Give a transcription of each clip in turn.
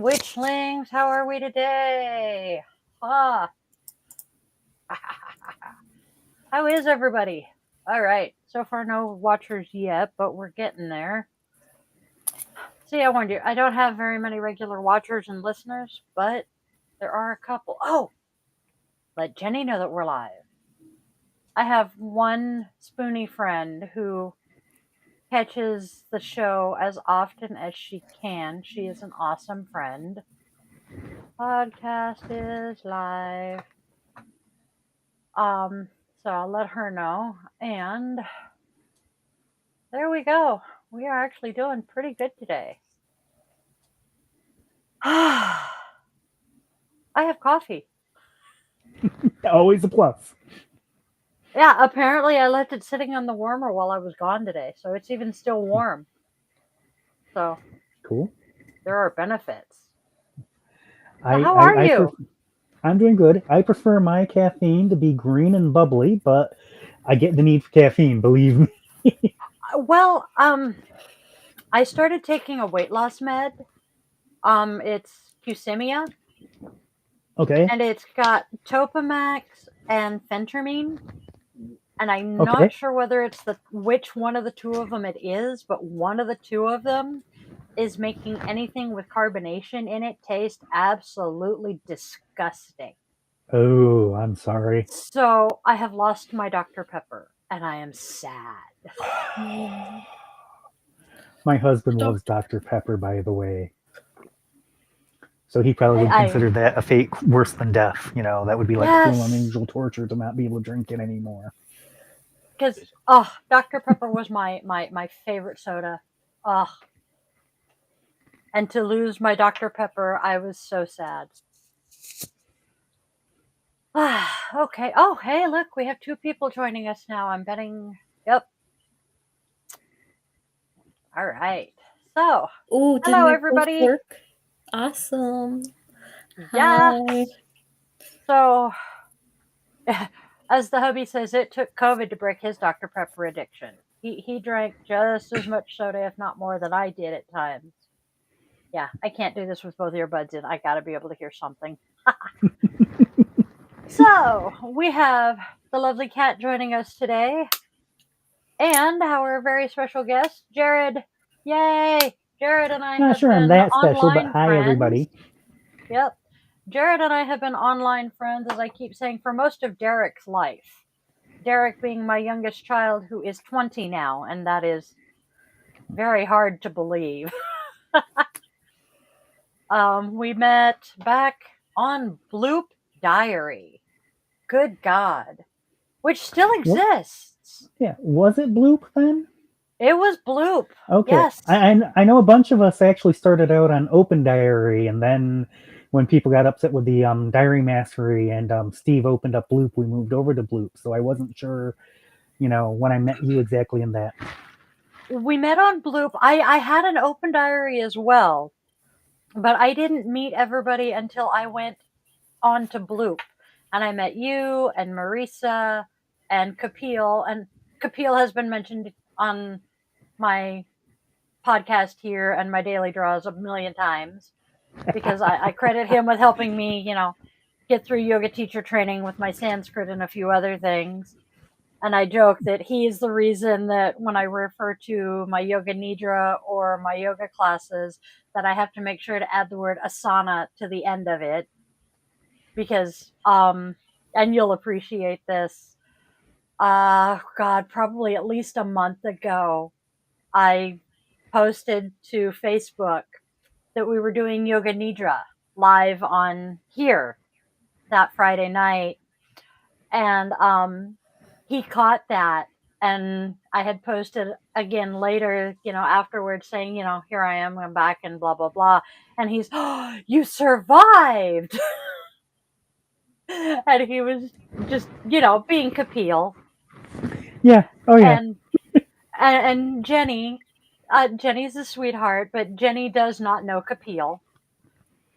witchlings, how are we today? Ah, how is everybody? All right, so far no watchers yet, but we're getting there. See, I warned you, I don't have very many regular watchers and listeners, but there are a couple. Oh, let Jenny know that we're live. I have one spoony friend who catches the show as often as she can. She is an awesome friend. Podcast is live. Um, so I'll let her know. And there we go. We are actually doing pretty good today. I have coffee. Always a plus. Yeah, apparently I left it sitting on the warmer while I was gone today, so it's even still warm. So Cool. there are benefits. So I, how I, are I you? pref- I'm doing good. I prefer my caffeine to be green and bubbly, but I get the need for caffeine, believe me. Well, I started taking a weight loss med. It's Fusimia, Okay. and it's got Topamax and Phentermine. And I'm not Okay. sure whether it's which one of the two of them it is, but one of the two of them is making anything with carbonation in it taste absolutely disgusting. Oh, I'm sorry. So I have lost my Dr. Pepper, and I am sad. Yeah. My husband Doc- loves Dr. Pepper, by the way. So he probably would I consider that a fate worse than death. That would be like cruel and yes, unusual torture to not be able to drink it anymore. because Dr. Pepper was my favorite soda. Oh, and to lose my Dr. Pepper, I was so sad. Okay. Oh, hey, look, we have two people joining us now. I'm betting. Yep. All right. So, Oh, did hello, we both everybody. work? Awesome. Yeah. Hi. So, as the hubby says, it took COVID to break his Dr. Pepper addiction. He drank just as much soda, if not more, than I did at times. Yeah, I can't do this with both earbuds in. I got to be able to hear something. So, we have the lovely Cat joining us today, and our very special guest, Jared. Yay! Jared and I Not have sure I'm been that special, but online hi, friends. everybody. Yep. Jared and I have been online friends, as I keep saying, for most of Derek's life. Derek being my youngest child, who is 20 now, and that is very hard to believe. We met back on Bloop Diary. Good God. Which still What? exists. Yeah, was it Bloop then? It was Bloop. Okay, Yes. I know a bunch of us actually started out on Open Diary, and then when people got upset with the Diary Mastery and Steve opened up Bloop, we moved over to Bloop. So I wasn't sure, when I met you exactly in that. We met on Bloop. I had an Open Diary as well, but I didn't meet everybody until I went on to Bloop. And I met you and Marisa and Kapil. And Kapil has been mentioned on my podcast here and my daily draws a million times because I credit him with helping me, get through yoga teacher training with my Sanskrit and a few other things. And I joke that he's the reason that when I refer to my yoga nidra or my yoga classes, that I have to make sure to add the word asana to the end of it because, and you'll appreciate this. God, probably at least a month ago, I posted to Facebook that we were doing Yoga Nidra live on here that Friday night. And he caught that. And I had posted again later, afterwards saying, here I am, I'm back and blah, blah, blah. And he's, oh, you survived. And he was just, being Kapil. Yeah. Oh yeah. And Jenny, Jenny's a sweetheart, but Jenny does not know Kapil.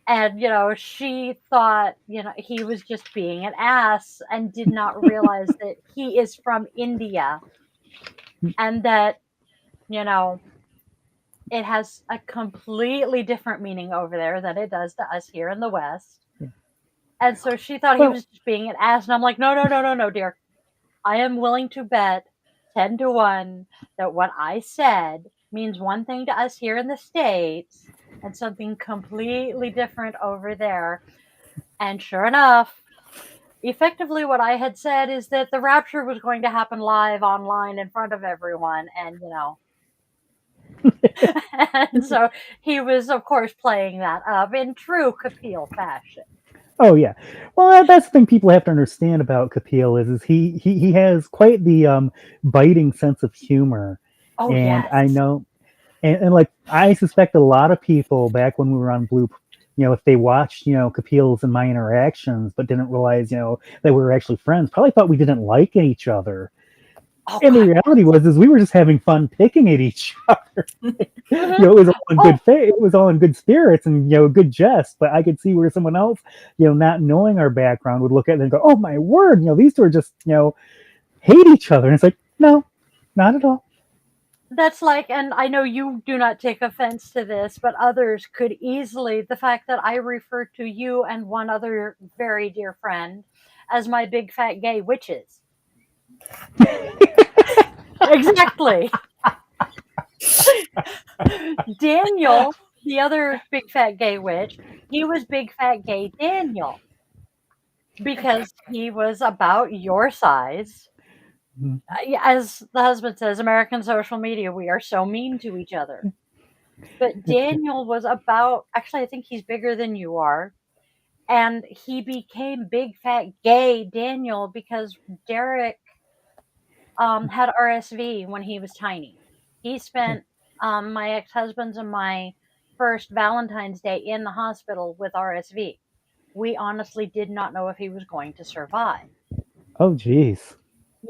And, she thought, he was just being an ass and did not realize that he is from India and that, it has a completely different meaning over there than it does to us here in the West. Yeah. And so she thought he Well, was just being an ass. And I'm like, no, no, no, no, no, dear. I am willing to bet 10 to 1 that what I said means one thing to us here in the States and something completely different over there. And sure enough, effectively what I had said is that the rapture was going to happen live online in front of everyone. And, and so he was, of course, playing that up in true Kapil fashion. oh yeah. Well, that's the thing people have to understand about Kapil is he has quite the biting sense of humor, Oh, and I yes. know, and like I suspect a lot of people back when we were on Bloop, if they watched Kapil's and my interactions, but didn't realize that we were actually friends, probably thought we didn't like each other. Oh, And the God, reality was is we were just having fun picking at each other. yes. It was all in Oh, good faith. It was all in good spirits and a good jest. But I could see where someone else, not knowing our background, would look at it and go, "Oh my word! These two are just hate each other." And it's like, no, not at all. that's like, and I know you do not take offense to this, but others could easily, the fact that I refer to you and one other very dear friend as my big fat gay witches. Exactly. Daniel, the other big fat gay witch, he was big fat gay Daniel because he was about your size. Mhm. As the husband says, American social media, we are so mean to each other. But Daniel was about, actually, I think he's bigger than you are. And he became big fat gay Daniel because Derek had RSV when he was tiny. He spent my ex husband's and my first Valentine's Day in the hospital with RSV. We honestly did not know if he was going to survive. Oh, geez.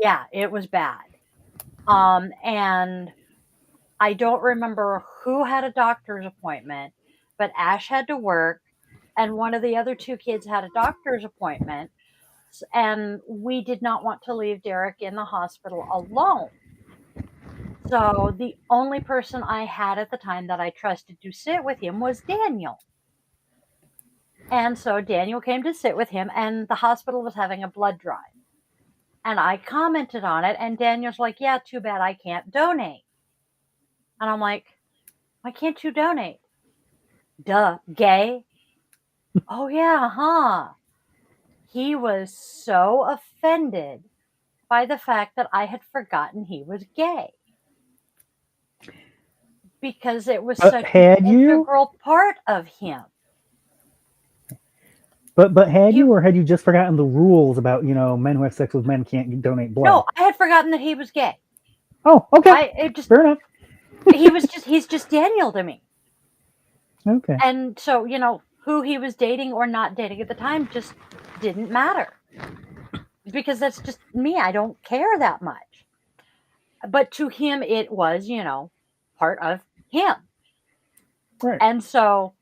Yeah, it was bad. And I don't remember who had a doctor's appointment, but Ash had to work, and one of the other two kids had a doctor's appointment, and we did not want to leave Derek in the hospital alone. So the only person I had at the time that I trusted to sit with him was Daniel. And so Daniel came to sit with him, and the hospital was having a blood drive. And I commented on it, and Daniel's like, yeah, too bad I can't donate. And I'm like, why can't you donate? Duh, gay? Oh, yeah, huh? He was so offended by the fact that I had forgotten he was gay because it was such an Had you? integral part of him. But had He you, or had you just forgotten the rules about men who have sex with men can't donate blood? No, I had forgotten that he was gay. Oh, okay, I it just fair enough. he's just Daniel to me. Okay, And so, who he was dating or not dating at the time just didn't matter. Because that's just me. I don't care that much. But to him it was, part of him. right. And so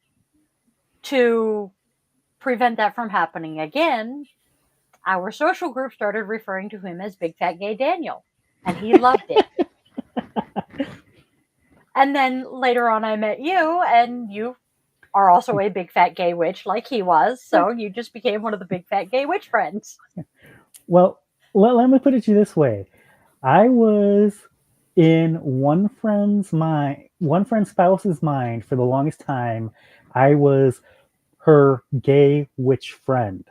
to prevent that from happening again, our social group started referring to him as Big Fat Gay Daniel. And he loved it. And then later on I met you, and you are also a big fat gay witch like he was, so you just became one of the big fat gay witch friends. Well, let me put it to you this way. I was in one friend's spouse's mind for the longest time. I was her gay witch friend.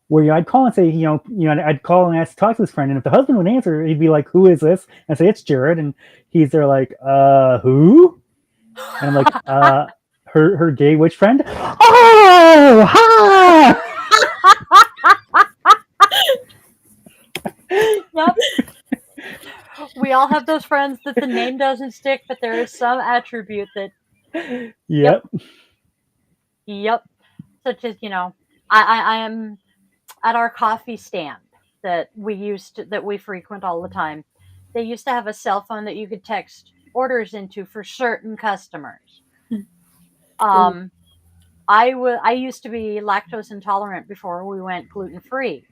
Where I'd call and say, I'd call and ask to talk to this friend, and if the husband would answer, he'd be like, "Who is this?" And I'd say, "It's Jared," and he's there like, "Who?" And I'm like, her gay witch friend." Oh, hi! Yep. We all have those friends that the name doesn't stick, but there is some attribute that, yep, Yep. yep. Such as, I am at our coffee stand that we frequent all the time. They used to have a cell phone that you could text orders into for certain customers. Um, I used to be lactose intolerant before we went gluten free.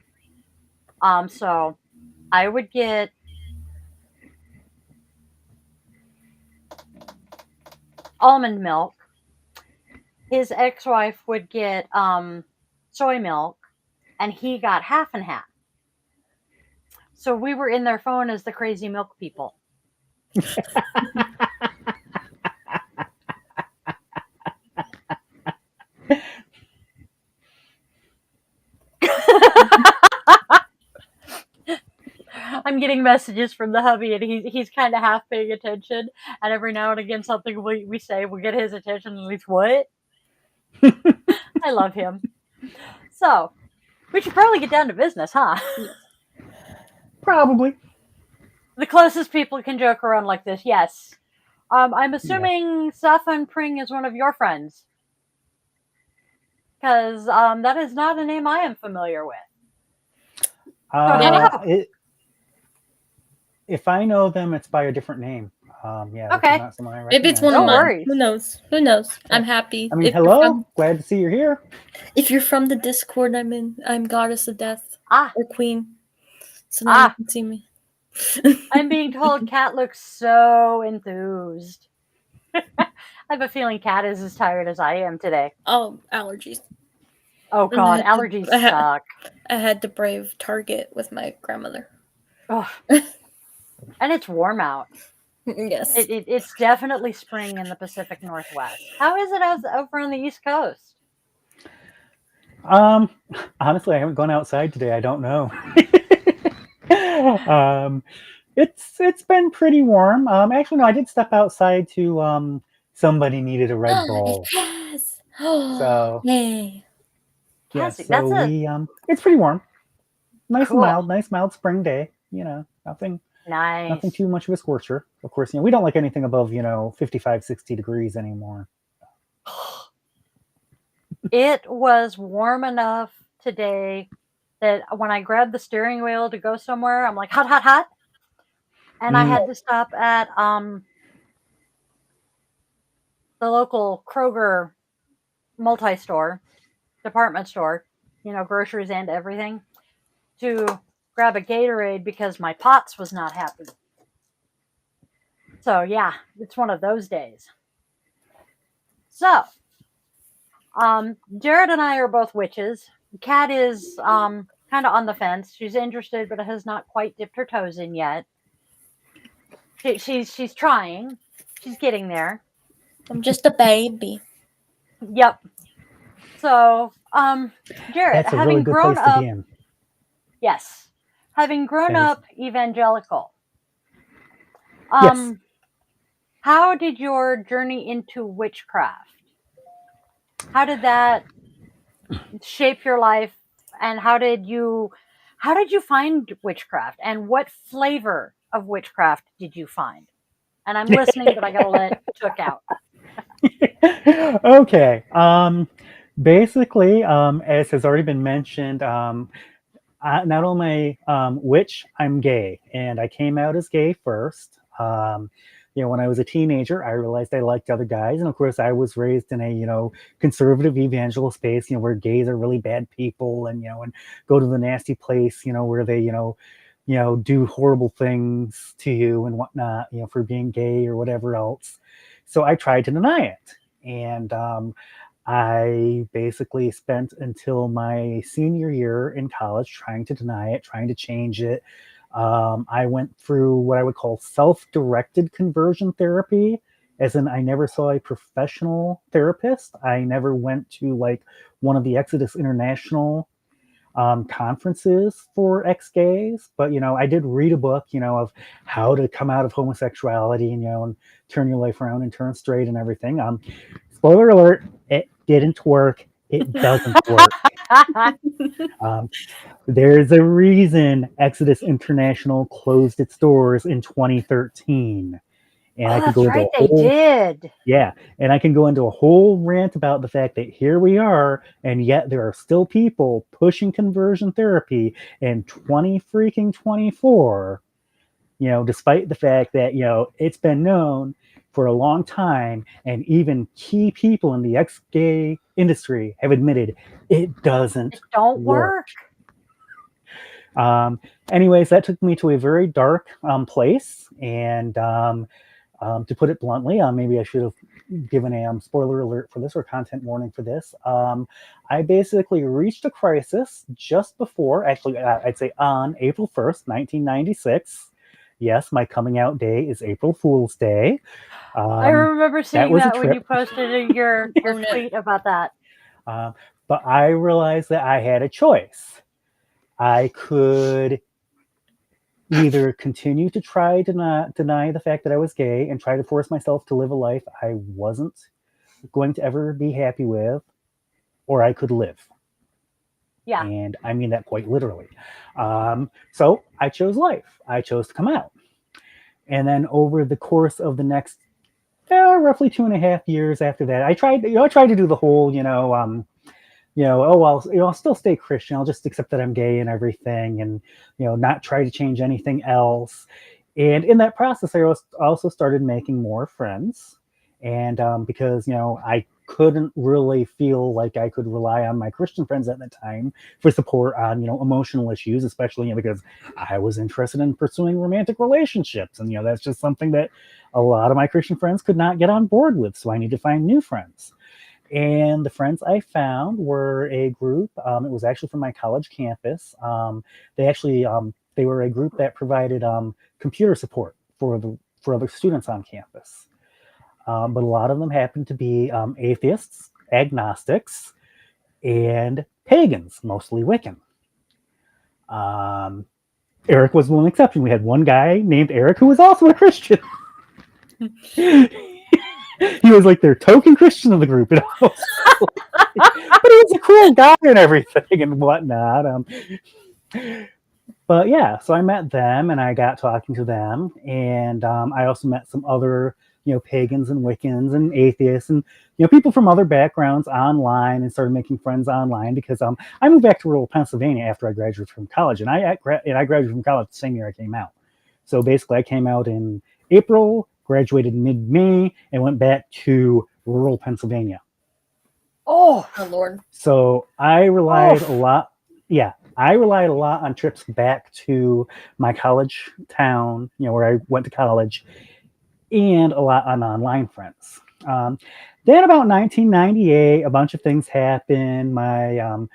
So I would get almond milk. His ex-wife would get soy milk, and he got half and half. So we were in their phone as the crazy milk people. I'm getting messages from the hubby, and he's kind of half paying attention. And every now and again, something we say will get his attention, and he's what? I love him. So we should probably get down to business, huh? Probably. The closest people can joke around like this, yes. I'm assuming Safan Pring is one of your friends, because that is not a name I am familiar with. If I know them, it's by a different name. Okay. Not someone I Maybe it's one No of mine. worries. Who knows? Who knows? I'm happy. I mean, If hello. Glad to see you're here. If you're from the Discord I'm in, I'm Goddess of Death or Queen. So now you can see me. I'm being told Kat looks so enthused. I have a feeling Kat is as tired as I am today. Oh, allergies. Oh God, allergies suck. I had to brave Target with my grandmother. Oh. And it's warm out. Yes. It's definitely spring in the Pacific Northwest. How is it over on the East Coast? Honestly, I haven't gone outside today. I don't know. It's been pretty warm. Actually, no, I did step outside to somebody needed a Red Bull. Yes. So yay. Yeah, so it's pretty warm. Nice cool. and mild, nice mild spring day. Nothing too much of a scorcher. Of course, we don't like anything above 55, 60 degrees anymore. It was warm enough today that when I grabbed the steering wheel to go somewhere, I'm like, hot, hot, hot. And I had to stop at the local Kroger multi-store, department store, groceries and everything, to grab a Gatorade because my POTS was not happy. So yeah, it's one of those days. So, Jared and I are both witches. Kat is kind of on the fence. She's interested, but has not quite dipped her toes in yet. She's trying. She's getting there. I'm just a baby. Yep. So, Jared, that's a really good place to be in. Yes, having grown up evangelical. Yes. How did your journey into witchcraft? How did that shape your life, and how did you find witchcraft, and what flavor of witchcraft did you find? And I'm listening, but I gotta let Took out. Okay. Basically, as has already been mentioned, not only witch, I'm gay, and I came out as gay first. When I was a teenager, I realized I liked other guys, and of course, I was raised in a conservative evangelical space, where gays are really bad people, and and go to the nasty place, where they do horrible things to you and whatnot, for being gay or whatever else. So I tried to deny it, and I basically spent until my senior year in college trying to deny it, trying to change it. I went through what I would call self-directed conversion therapy, as in I never saw a professional therapist. I never went to one of the Exodus International conferences for ex-gays, but I did read a book of how to come out of homosexuality and turn your life around and turn straight and everything. Spoiler alert, it didn't work. It doesn't work. There's a reason Exodus International closed its doors in 2013. And I could go into they did. Yeah, and I can go into a whole rant about the fact that here we are, and yet there are still people pushing conversion therapy in 2024, despite the fact that, it's been known for a long time, and even key people in the ex-gay industry have admitted it doesn't work. Anyways, that took me to a very dark place, and to put it bluntly, maybe I should have given a spoiler alert for this or content warning for this. I basically reached a crisis just before, actually, I'd say on April 1st, 1996. Yes, my coming out day is April Fool's Day. I remember that seeing was a that when you trip. posted your tweet about that. But I realized that I had a choice. I could either continue to try to not deny the fact that I was gay and try to force myself to live a life I wasn't going to ever be happy with, or I could live. Yeah. And I mean that quite literally. So I chose life. I chose to come out. And then over the course of the next roughly 2.5 years after that, I tried to do the whole, oh, I'll still stay Christian. I'll just accept that I'm gay and everything, and not try to change anything else. And in that process, I also started making more friends, and because I couldn't really feel like I could rely on my Christian friends at the time for support on emotional issues, especially because I was interested in pursuing romantic relationships, and that's just something that a lot of my Christian friends could not get on board with. So I need to find new friends. And the friends I found were a group. It was actually from my college campus. They were a group that provided computer support for other students on campus. But a lot of them happened to be atheists, agnostics, and pagans, mostly Wiccan. Eric was one exception. We had one guy named Eric who was also a Christian. He was like their token Christian of the group, but he was a cool guy and everything and whatnot. But yeah, so I met them and I got talking to them, and I also met some other pagans and Wiccans and atheists and people from other backgrounds online, and started making friends online because I moved back to rural Pennsylvania after I graduated from college, and I graduated from college the same year I came out. So basically, I came out in April, graduated mid-May, and went back to rural Pennsylvania. Oh, Lord. So I relied a lot. Yeah, I relied a lot on trips back to my college town, where I went to college, and a lot on online friends. Then about 1998, a bunch of things happened. My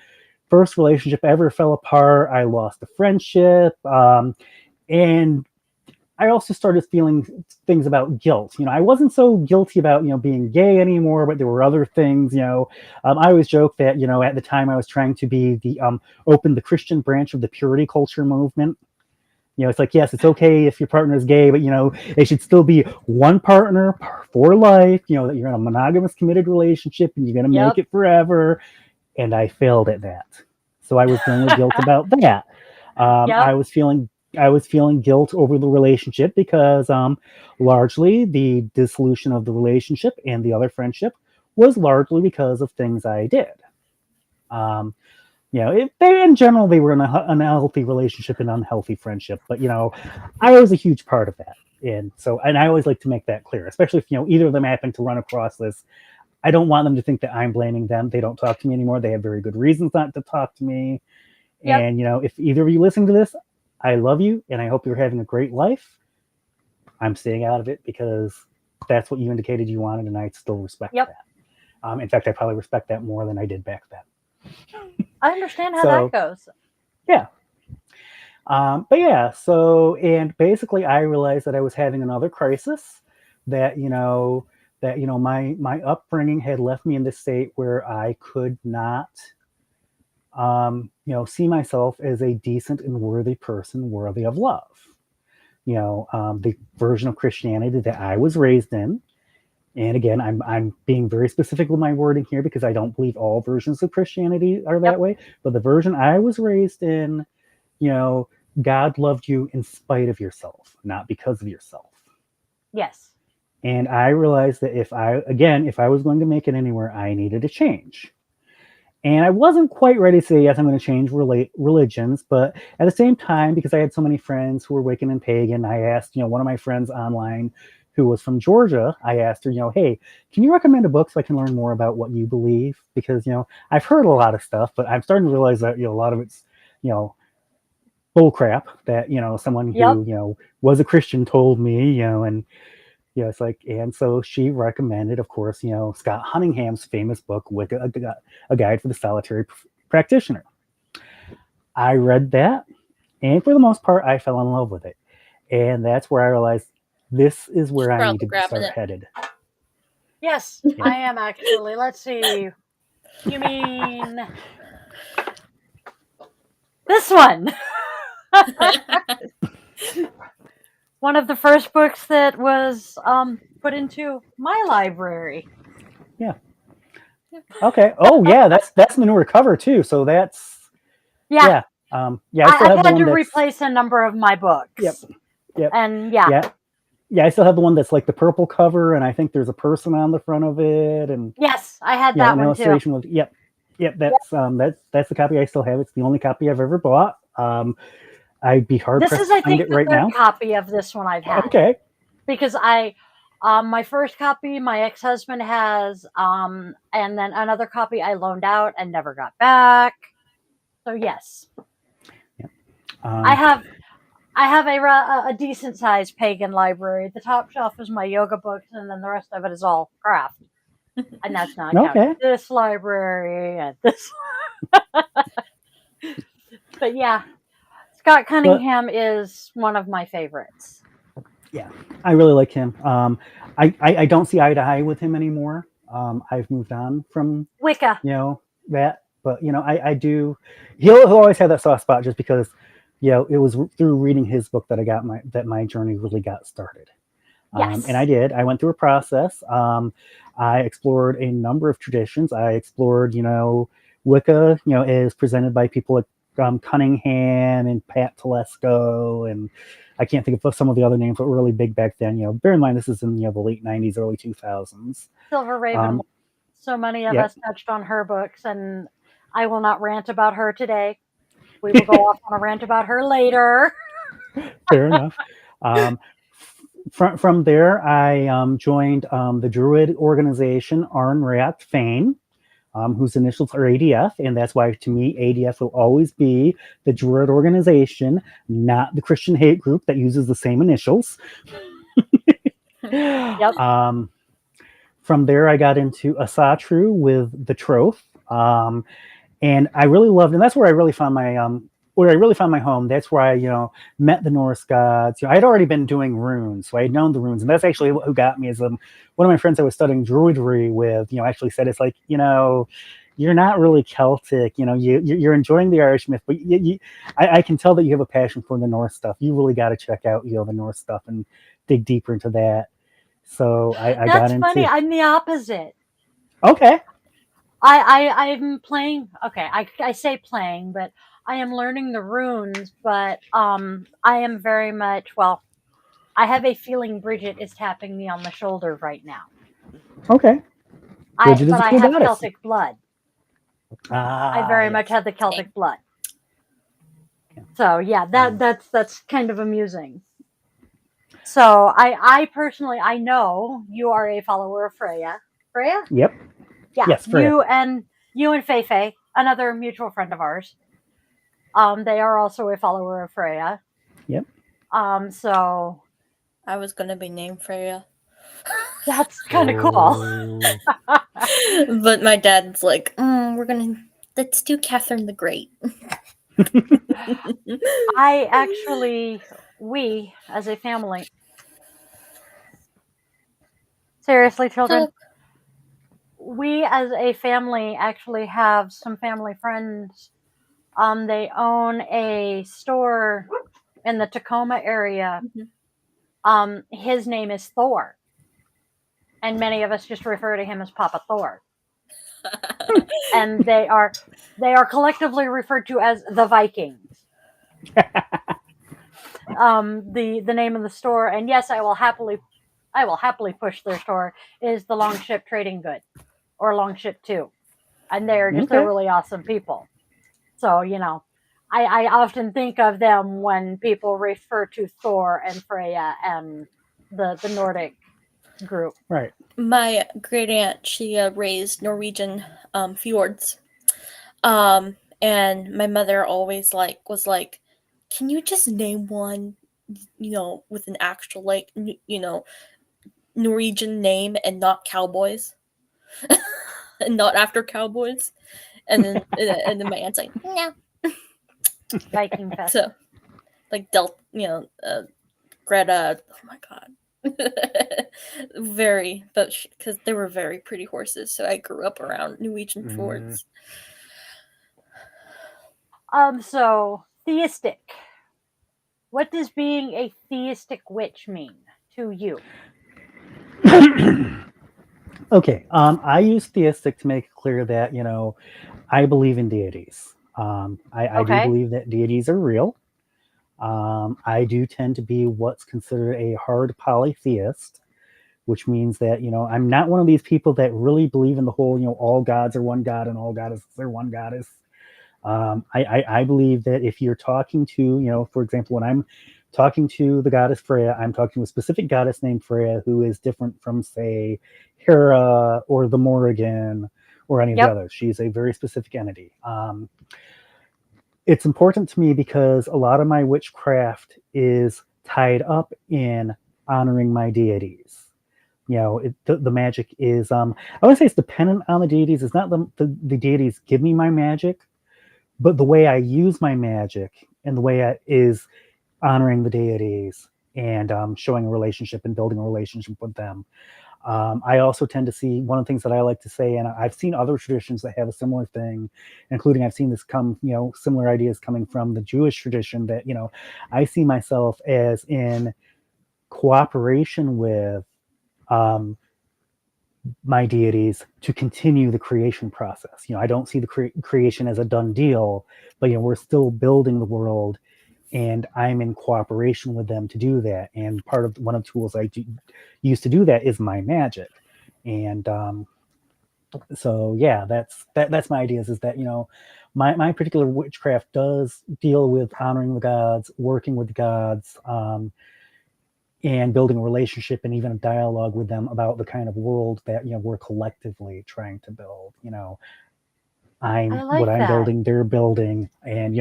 first relationship ever fell apart. I lost a friendship. And I also started feeling things about guilt. I wasn't so guilty about being gay anymore, but there were other things. I always joke that at the time I was trying to be the open the Christian branch of the purity culture movement. It's like, yes, it's okay if your partner is gay, but it should still be one partner for life. That you're in a monogamous, committed relationship and you're gonna make it forever. And I failed at that, so I was feeling guilt about that. I was feeling guilt over the relationship because largely the dissolution of the relationship and the other friendship was largely because of things I did. In general, they were in an unhealthy relationship and unhealthy friendship, but I was a huge part of that. And I always like to make that clear, especially if either of them happen to run across this. I don't want them to think that I'm blaming them. They don't talk to me anymore. They have very good reasons not to talk to me. And if either of you listen to this, I love you and I hope you're having a great life. I'm staying out of it because that's what you indicated you wanted, and I still respect that. In fact, I probably respect that more than I did back then. I understand how that goes. Yeah. But yeah, and basically I realized that I was having another crisis, that my upbringing had left me in this state where I could not see myself as a decent and worthy person, worthy of love. The version of Christianity that I was raised in. And again, I'm being very specific with my wording here because I don't believe all versions of Christianity are that way. But the version I was raised in, God loved you in spite of yourself, not because of yourself. Yes. And I realized that if I was going to make it anywhere, I needed to change. And I wasn't quite ready to say, yes, I'm going to change religions. But at the same time, because I had so many friends who were Wiccan and pagan, I asked, one of my friends online who was from Georgia, I asked her, hey, can you recommend a book so I can learn more about what you believe? Because, I've heard a lot of stuff, but I'm starting to realize that, a lot of it's, bull crap that, someone who, was a Christian told me, and, it's like, and so she recommended, of course, Scott Cunningham's famous book, Wicca, a Guide for the Solitary Practitioner. I read that, and for the most part, I fell in love with it. And that's where I realized this is where I needed to start headed. Yes, I am actually. Let's see. You mean this one? One of the first books that was put into my library. Yeah. Okay. Oh, yeah. That's the newer cover too. So that's yeah. I still have the had one to replace a number of my books. Yep. And yeah. I still have the one that's like the purple cover, and I think there's a person on the front of it, and yes, I had that an one illustration too. with that's the copy I still have. It's the only copy I've ever bought. I'd be hard pressed to find it right now. This is, I think, the third copy of this one I've had. Okay. Because my first copy, my ex-husband has, and then another copy I loaned out and never got back. So yes, I have a decent sized pagan library. The top shelf is my yoga books, and then the rest of it is all craft. And that's not counting this library and this. But yeah, Scott Cunningham is one of my favorites. Yeah, I really like him. I don't see eye to eye with him anymore. I've moved on from Wicca. That, but I do. He'll always have that soft spot just because it was through reading his book that my journey really got started. Yes. And I did. I went through a process. I explored a number of traditions. I explored, Wicca, is presented by people like Cunningham and Pat Telesco, and I can't think of some of the other names that were really big back then. Bear in mind this is in the late 90s, early 2000s. Silver Raven. So many of us touched on her books, and I will not rant about her today. We will go off on a rant about her later. Fair enough. From there, I joined the Druid organization Arn Rat Fane, whose initials are ADF, and that's why, to me, ADF will always be the Druid organization, not the Christian hate group that uses the same initials. Yep. From there, I got into Asatru with the Troth, and I really loved, and that's where I really found my home. That's where I, met the Norse gods. I had already been doing runes, so I had known the runes, and that's actually who got me. Is one of my friends I was studying druidry with, actually said it's like, you're not really Celtic. You're enjoying the Irish myth, but I can tell that you have a passion for the Norse stuff. You really got to check out, the Norse stuff and dig deeper into that. So I got into. That's funny. I'm the opposite. Okay. I'm playing. Okay, I say playing, but I am learning the runes. But I am very much. Well, I have a feeling Bridget is tapping me on the shoulder right now. Okay. But I have Celtic blood. I very much have the Celtic blood. So yeah, that's kind of amusing. So I personally, I know you are a follower of Freya. Freya? Yep. Yeah. Yes, Freya. You and Feifei, another mutual friend of ours. They are also a follower of Freya. Yep. So I was gonna be named Freya. That's kind of cool. But my dad's like, let's do Catherine the Great. We as a family, seriously, children, we as a family actually have some family friends. They own a store in the Tacoma area. Mm-hmm. His name is Thor, and many of us just refer to him as Papa Thor. And they are collectively referred to as the Vikings. The name of the store, and yes, I will happily push their store, is the Longship Trading Good, or Longship 2. And they're just a really awesome people. So, I often think of them when people refer to Thor and Freya and the Nordic group. Right. My great aunt, she raised Norwegian fjords. And my mother always was like, can you just name one, with an actual, Norwegian name and not cowboys, and not after cowboys. And then my aunt's like, no. Viking Fest. So like Greta. Oh my god. Very, but because they were very pretty horses, so I grew up around Norwegian fjords. So theistic. What does being a theistic witch mean to you? Okay, I use theistic to make it clear that I believe in deities. I do Okay. believe that deities are real. I do tend to be what's considered a hard polytheist, which means that I'm not one of these people that really believe in the whole all gods are one god and all goddesses are one goddess. I believe that if you're talking to for example, when I'm talking to the goddess Freya, I'm talking to a specific goddess named Freya who is different from, say, Hera or the Morrigan or any of the Yep. others. She's a very specific entity. It's important to me because a lot of my witchcraft is tied up in honoring my deities. The magic is, I would say it's dependent on the deities. It's not the deities give me my magic, but the way I use my magic and the way is honoring the deities and showing a relationship and building a relationship with them. I also tend to see one of the things that I like to say, and I've seen other traditions that have a similar thing, including I've seen this similar ideas coming from the Jewish tradition that, I see myself as in cooperation with um, my deities to continue the creation process. I don't see the creation as a done deal, but we're still building the world, and I'm in cooperation with them to do that. And part of one of the tools I use to do that is my magic. And so yeah, that's my ideas. Is that my particular witchcraft does deal with honoring the gods, working with the gods. And building a relationship and even a dialogue with them about the kind of world that we're collectively trying to build. I What like I'm that. building, they're building, and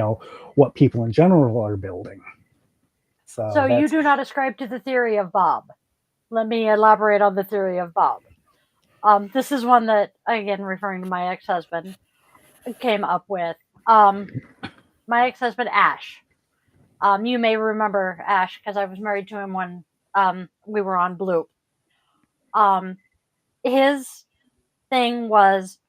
what people in general are building. So So you that's do not ascribe to the theory of Bob. Let me elaborate on the theory of Bob. This is one that, again, referring to my ex-husband, came up with. My ex-husband Ash. You may remember Ash because I was married to him when we were on Bloop. His thing was,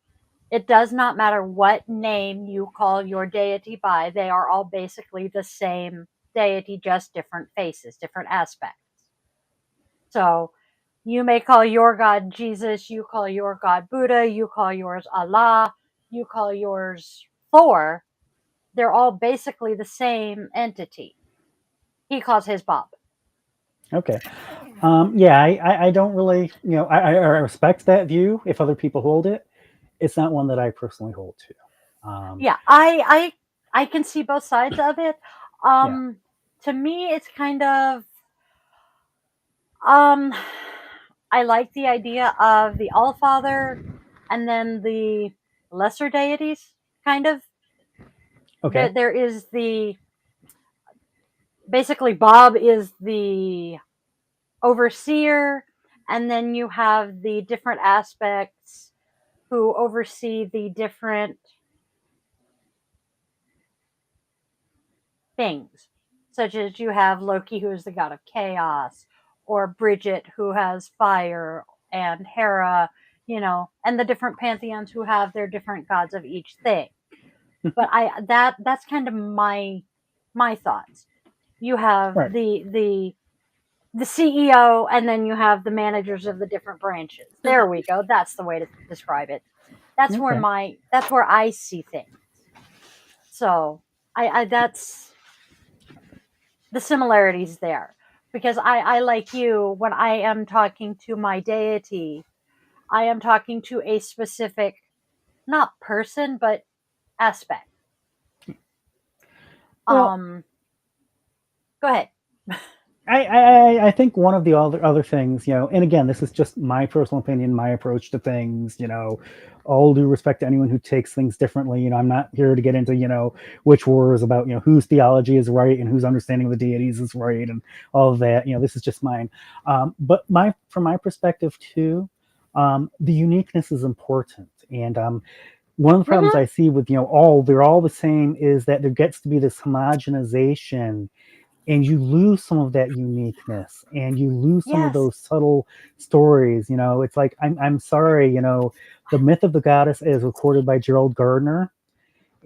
it does not matter what name you call your deity by, they are all basically the same deity, just different faces, different aspects. So you may call your God Jesus, you call your God Buddha, you call yours Allah, you call yours Thor. They're all basically the same entity. He calls his Bob. okay. Yeah, I don't really, I respect that view if other people hold it. It's not one that I personally hold to. Yeah, I can see both sides of it. Yeah. To me, it's kind of um, I like the idea of the All Father and then the lesser deities. Kind of Okay. there is the basically Bob is the overseer, and then you have the different aspects who oversee the different things, such as you have Loki, who is the god of chaos, or Bridget, who has fire, and Hera, and the different pantheons who have their different gods of each thing. But that's kind of my thoughts. You have Right. the CEO, and then you have the managers of the different branches. There we go. That's the way to describe it. Okay. That's where I see things. So I that's the similarities there, because I like you, when I am talking to my deity, I am talking to a specific, not person, but aspect. Well, Go ahead. I think one of the other things, and again, this is just my personal opinion, my approach to things. All due respect to anyone who takes things differently. I'm not here to get into which wars about whose theology is right and whose understanding of the deities is right and all of that. This is just mine. But from my perspective too, the uniqueness is important, and one of the problems Hmm. I see with they're all the same is that there gets to be this homogenization, and you lose some of that uniqueness, and you lose some of Yes. those subtle stories. It's like I'm sorry, the myth of the goddess as recorded by Gerald Gardner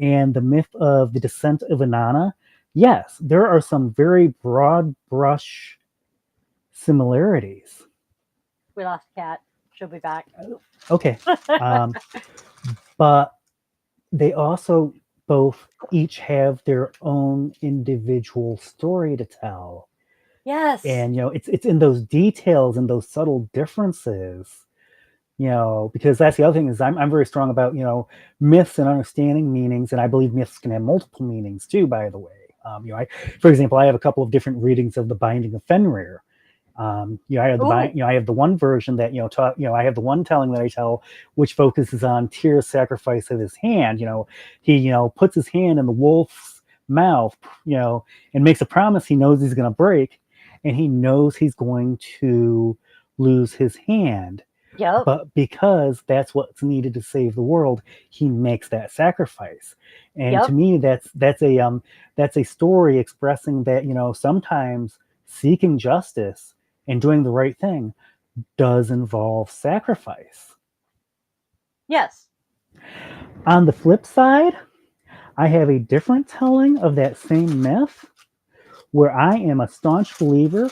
and the myth of the descent of Inanna. Yes, there are some very broad brush similarities. We lost Cat. She'll be back. Okay, um, but they also both each have their own individual story to tell, Yes. and it's in those details and those subtle differences, because that's the other thing is I'm very strong about myths and understanding meanings, and I believe myths can have multiple meanings too, by the way. For example, I have a couple of different readings of the Binding of Fenrir. I have Ooh. I have the one version that I have the one telling that I tell, which focuses on Tyr's sacrifice of his hand. He puts his hand in the wolf's mouth, and makes a promise he knows he's going to break, and he knows he's going to lose his hand, Yep. but because that's what's needed to save the world, he makes that sacrifice. And to Yep. me, that's a story expressing that sometimes seeking justice and doing the right thing does involve sacrifice. Yes. On the flip side, I have a different telling of that same myth where I am a staunch believer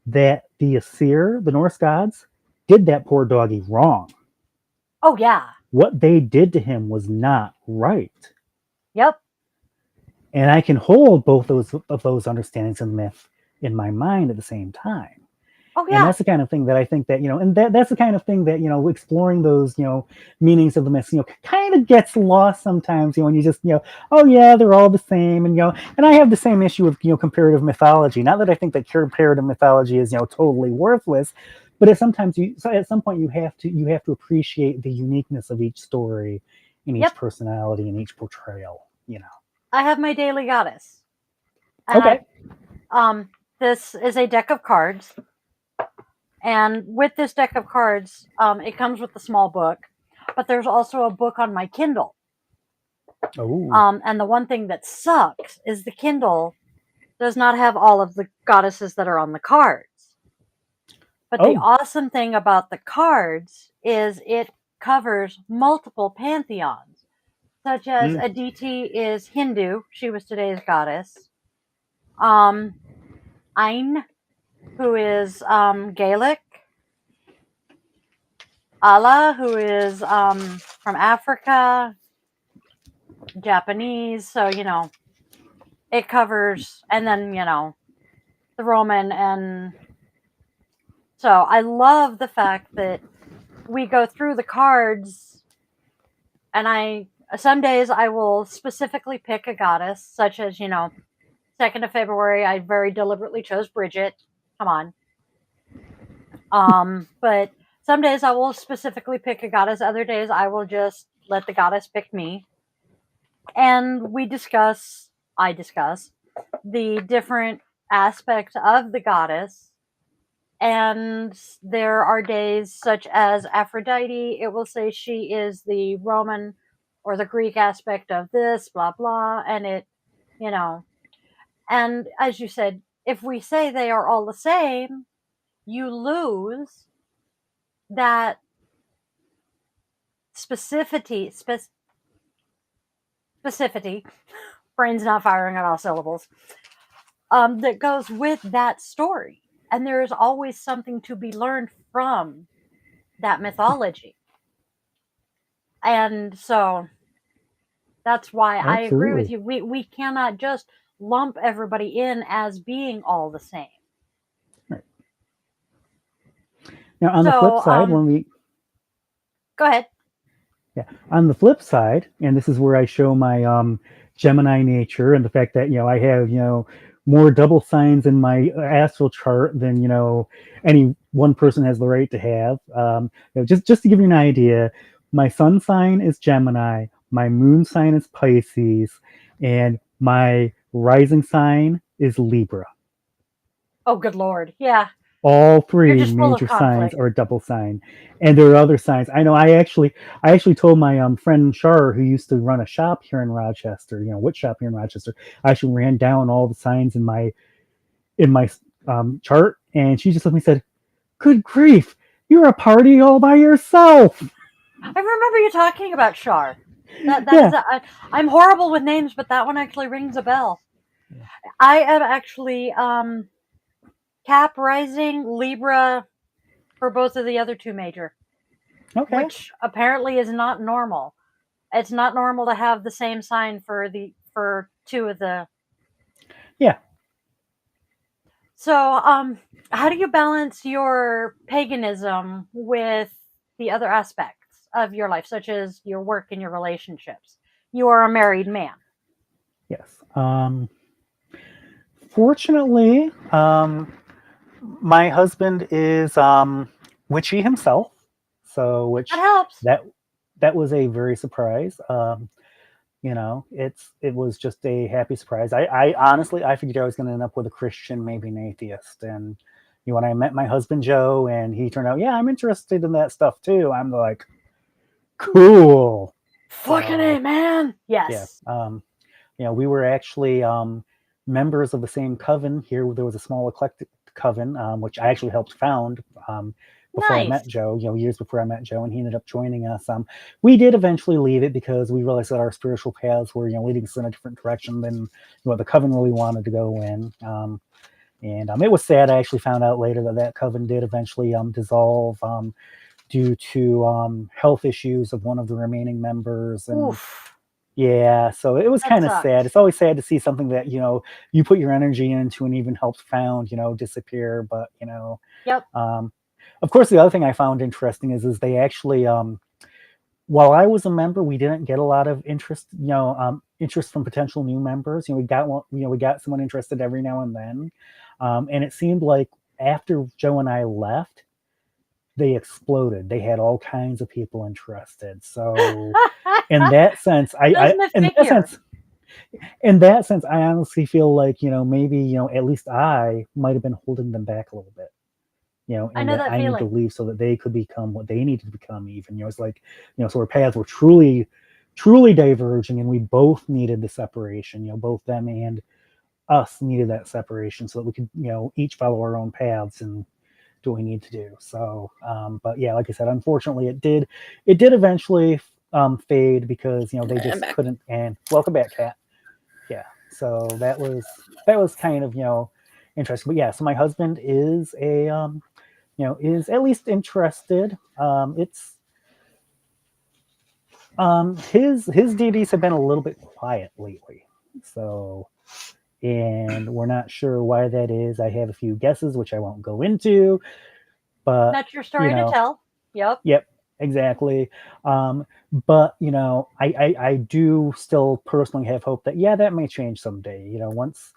that the Aesir, the Norse gods, did that poor doggy wrong. Oh yeah. What they did to him was not right. Yep. And I can hold both those understandings of myth in my mind at the same time. Oh And yeah. that's the kind of thing that I think that and that's the kind of thing that exploring those meanings of the myths kind of gets lost sometimes. When you just oh yeah, they're all the same, and I have the same issue with comparative mythology. Not that I think that comparative mythology is totally worthless, but at some point you have to appreciate the uniqueness of each story, and each Yep. personality, and each portrayal. I have my daily goddess, and Okay. this is a deck of cards, and with this deck of cards, it comes with a small book, but there's also a book on my Kindle. Oh. And the one thing that sucks is the Kindle does not have all of the goddesses that are on the cards. But the Oh. awesome thing about the cards is it covers multiple pantheons, such as Mm. Aditi is Hindu. She was today's goddess. Um, Ain, who is Gaelic. Allah, who is from Africa, Japanese. So, it covers, and then, the Roman. And so I love the fact that we go through the cards, and some days I will specifically pick a goddess, such as, 2nd of February, I very deliberately chose Bridget. Come on. But some days I will specifically pick a goddess. Other days I will just let the goddess pick me. And I discuss the different aspects of the goddess. And there are days such as Aphrodite, it will say she is the Roman or the Greek aspect of this, blah, blah. And you know, and as you said, if we say they are all the same, you lose that specificity, specificity, brain's not firing on all syllables, that goes with that story. And there is always something to be learned from that mythology. And so that's why I agree with Absolutely. you. We cannot just lump everybody in as being all the same. Right. Now, on the flip So, side, when we go ahead. yeah, on the flip side, and this is where I show my Gemini nature and the fact that I have more double signs in my astral chart than any one person has the right to have. Just to give you an idea, my sun sign is Gemini, my moon sign is Pisces, and my rising sign is Libra. Oh, good Lord. Yeah. All You're three just full of major signs conflict. are a double sign, and there are other signs. I know. I actually told my friend Shar, who used to run a shop here in Rochester, witch shop here in Rochester. I actually ran down all the signs in my chart, and she just looked at me and said, "Good grief, you're a party all by yourself." I remember you talking about Shar. That is Yeah. a, I'm horrible with names, but that one actually rings a bell. Yeah. I am actually Cap Rising Libra for both of the other two major, Okay. which apparently is not normal. It's not normal to have the same sign for two of the. Yeah. So, how do you balance your paganism with the other aspects of your life, such as your work and your relationships? You are a married man. Yes. Fortunately, my husband is witchy himself, so That which helps. that that was a very surprise. It was just a happy surprise. I honestly I figured I was going to end up with a Christian, maybe an atheist, and when I met my husband Joe, and he turned out, yeah, I'm interested in that stuff too. I'm like, cool. Fucking A, So man. yeah, Yes. we were actually members of the same coven here. There was a small eclectic coven, which I actually helped found before I met Nice. Joe, years before I met Joe, and he ended up joining us. We did eventually leave it because we realized that our spiritual paths were, leading us in a different direction than what the coven really wanted to go in. And it was sad. I actually found out later that that coven did eventually dissolve due to health issues of one of the remaining members, and Oof. yeah, so it was That kind of sad. sucks. It's always sad to see something that, you put your energy into and even helped found, disappear. But, Yep. um, of course, the other thing I found interesting is they actually, while I was a member, we didn't get a lot of interest from potential new members. We got someone interested every now and then. And it seemed like after Joe and I left, they exploded. They had all kinds of people interested. So in that sense, Doesn't it figure? in that sense, I honestly feel like, maybe, at least I might have been holding them back a little bit, I and know that that I need to feeling. leave so that they could become what they needed to become even, it's like, so our paths were truly, truly diverging, and we both needed the separation, both them and us needed that separation so that we could, each follow our own paths and do what we need to do. So, but yeah, like I said, unfortunately it did eventually fade because, they I'm just back. couldn't. And welcome back, Kat. Yeah, so that was kind of, interesting. But yeah, so my husband is is at least interested. It's his deities have been a little bit quiet lately, so, and we're not sure why that is. I have a few guesses which I won't go into, but That's your you story to know tell. Yep. yep, exactly. But I do still personally have hope that, yeah, that may change someday. Once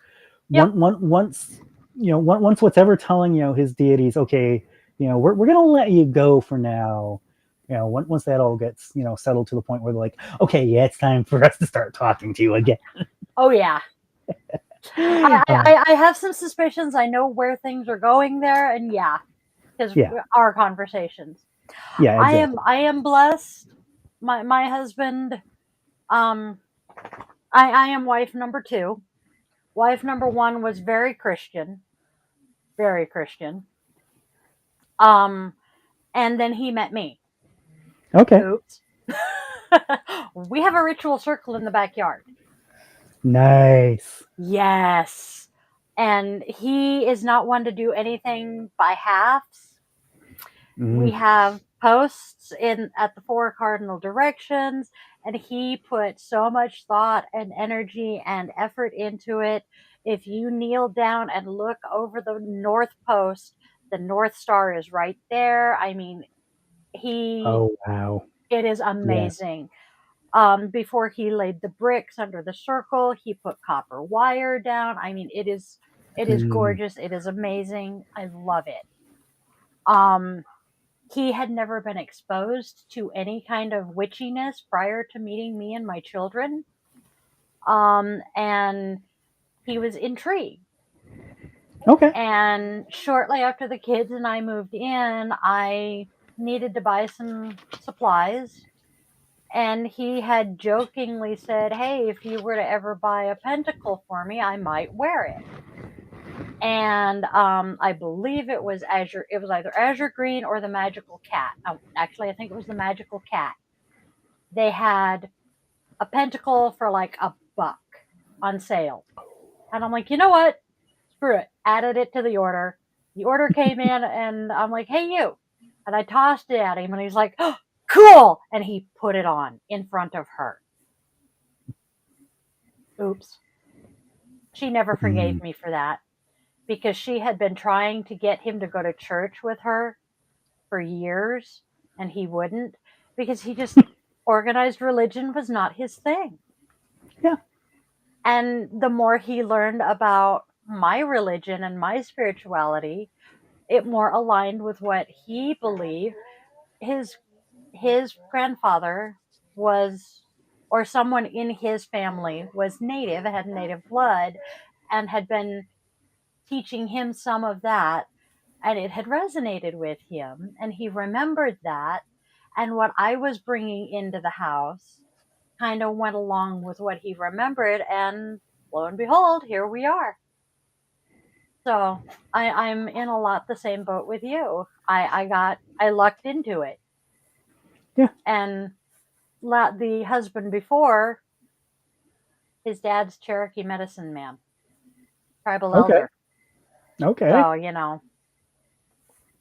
Yep. once once whatever telling, his deities, okay, we're gonna let you go for now. Once that all gets, settled to the point where they're like, okay, yeah, it's time for us to start talking to you again. Oh yeah. I have some suspicions. I know where things are going there, and yeah, because Yeah, our conversations. yeah, I am exactly. I am blessed. My husband. Um, I am wife number two. Wife number one was very Christian, very Christian. Um, and then he met me. Okay. Oops. We have a ritual circle in the backyard. Nice. Yes. And he is not one to do anything by halves. We Mm. have posts in at the four cardinal directions, and he put so much thought and energy and effort into it. If you kneel down and look over the north post, the north star is right there. I mean, he Oh wow. it is Yeah. amazing. Before he laid the bricks under the circle, he put copper wire down. I mean, it is Mm. gorgeous. It is amazing. I love it. Um, he had never been exposed to any kind of witchiness prior to meeting me and my children. And he was intrigued. Okay. And shortly after the kids and I moved in, I needed to buy some supplies. And he had jokingly said, "Hey, if you were to ever buy a pentacle for me, I might wear it." And I believe it was Azure. It was either Azure Green or the Magical Cat. Actually, I think it was the Magical Cat. They had a pentacle for like $1 on sale, and I'm like, you know what? Screw it. Added it to the order. The order came in, and I'm like, "Hey, you!" And I tossed it at him, and he's like, "Oh, cool!" And he put it on in front of her. Oops. She never Mm. forgave me for that because she had been trying to get him to go to church with her for years, and he wouldn't because he just organized religion was not his thing. Yeah. And the more he learned about my religion and my spirituality, it more aligned with what he believed. His grandfather was, or someone in his family was native, had native blood, and had been teaching him some of that, and it had resonated with him, and he remembered that. And what I was bringing into the house kind of went along with what he remembered, and lo and behold, here we are. So I'm in a lot the same boat with you. I lucked into it, Yeah. and the husband before, his dad's Cherokee medicine man, tribal Okay. elder. Okay. So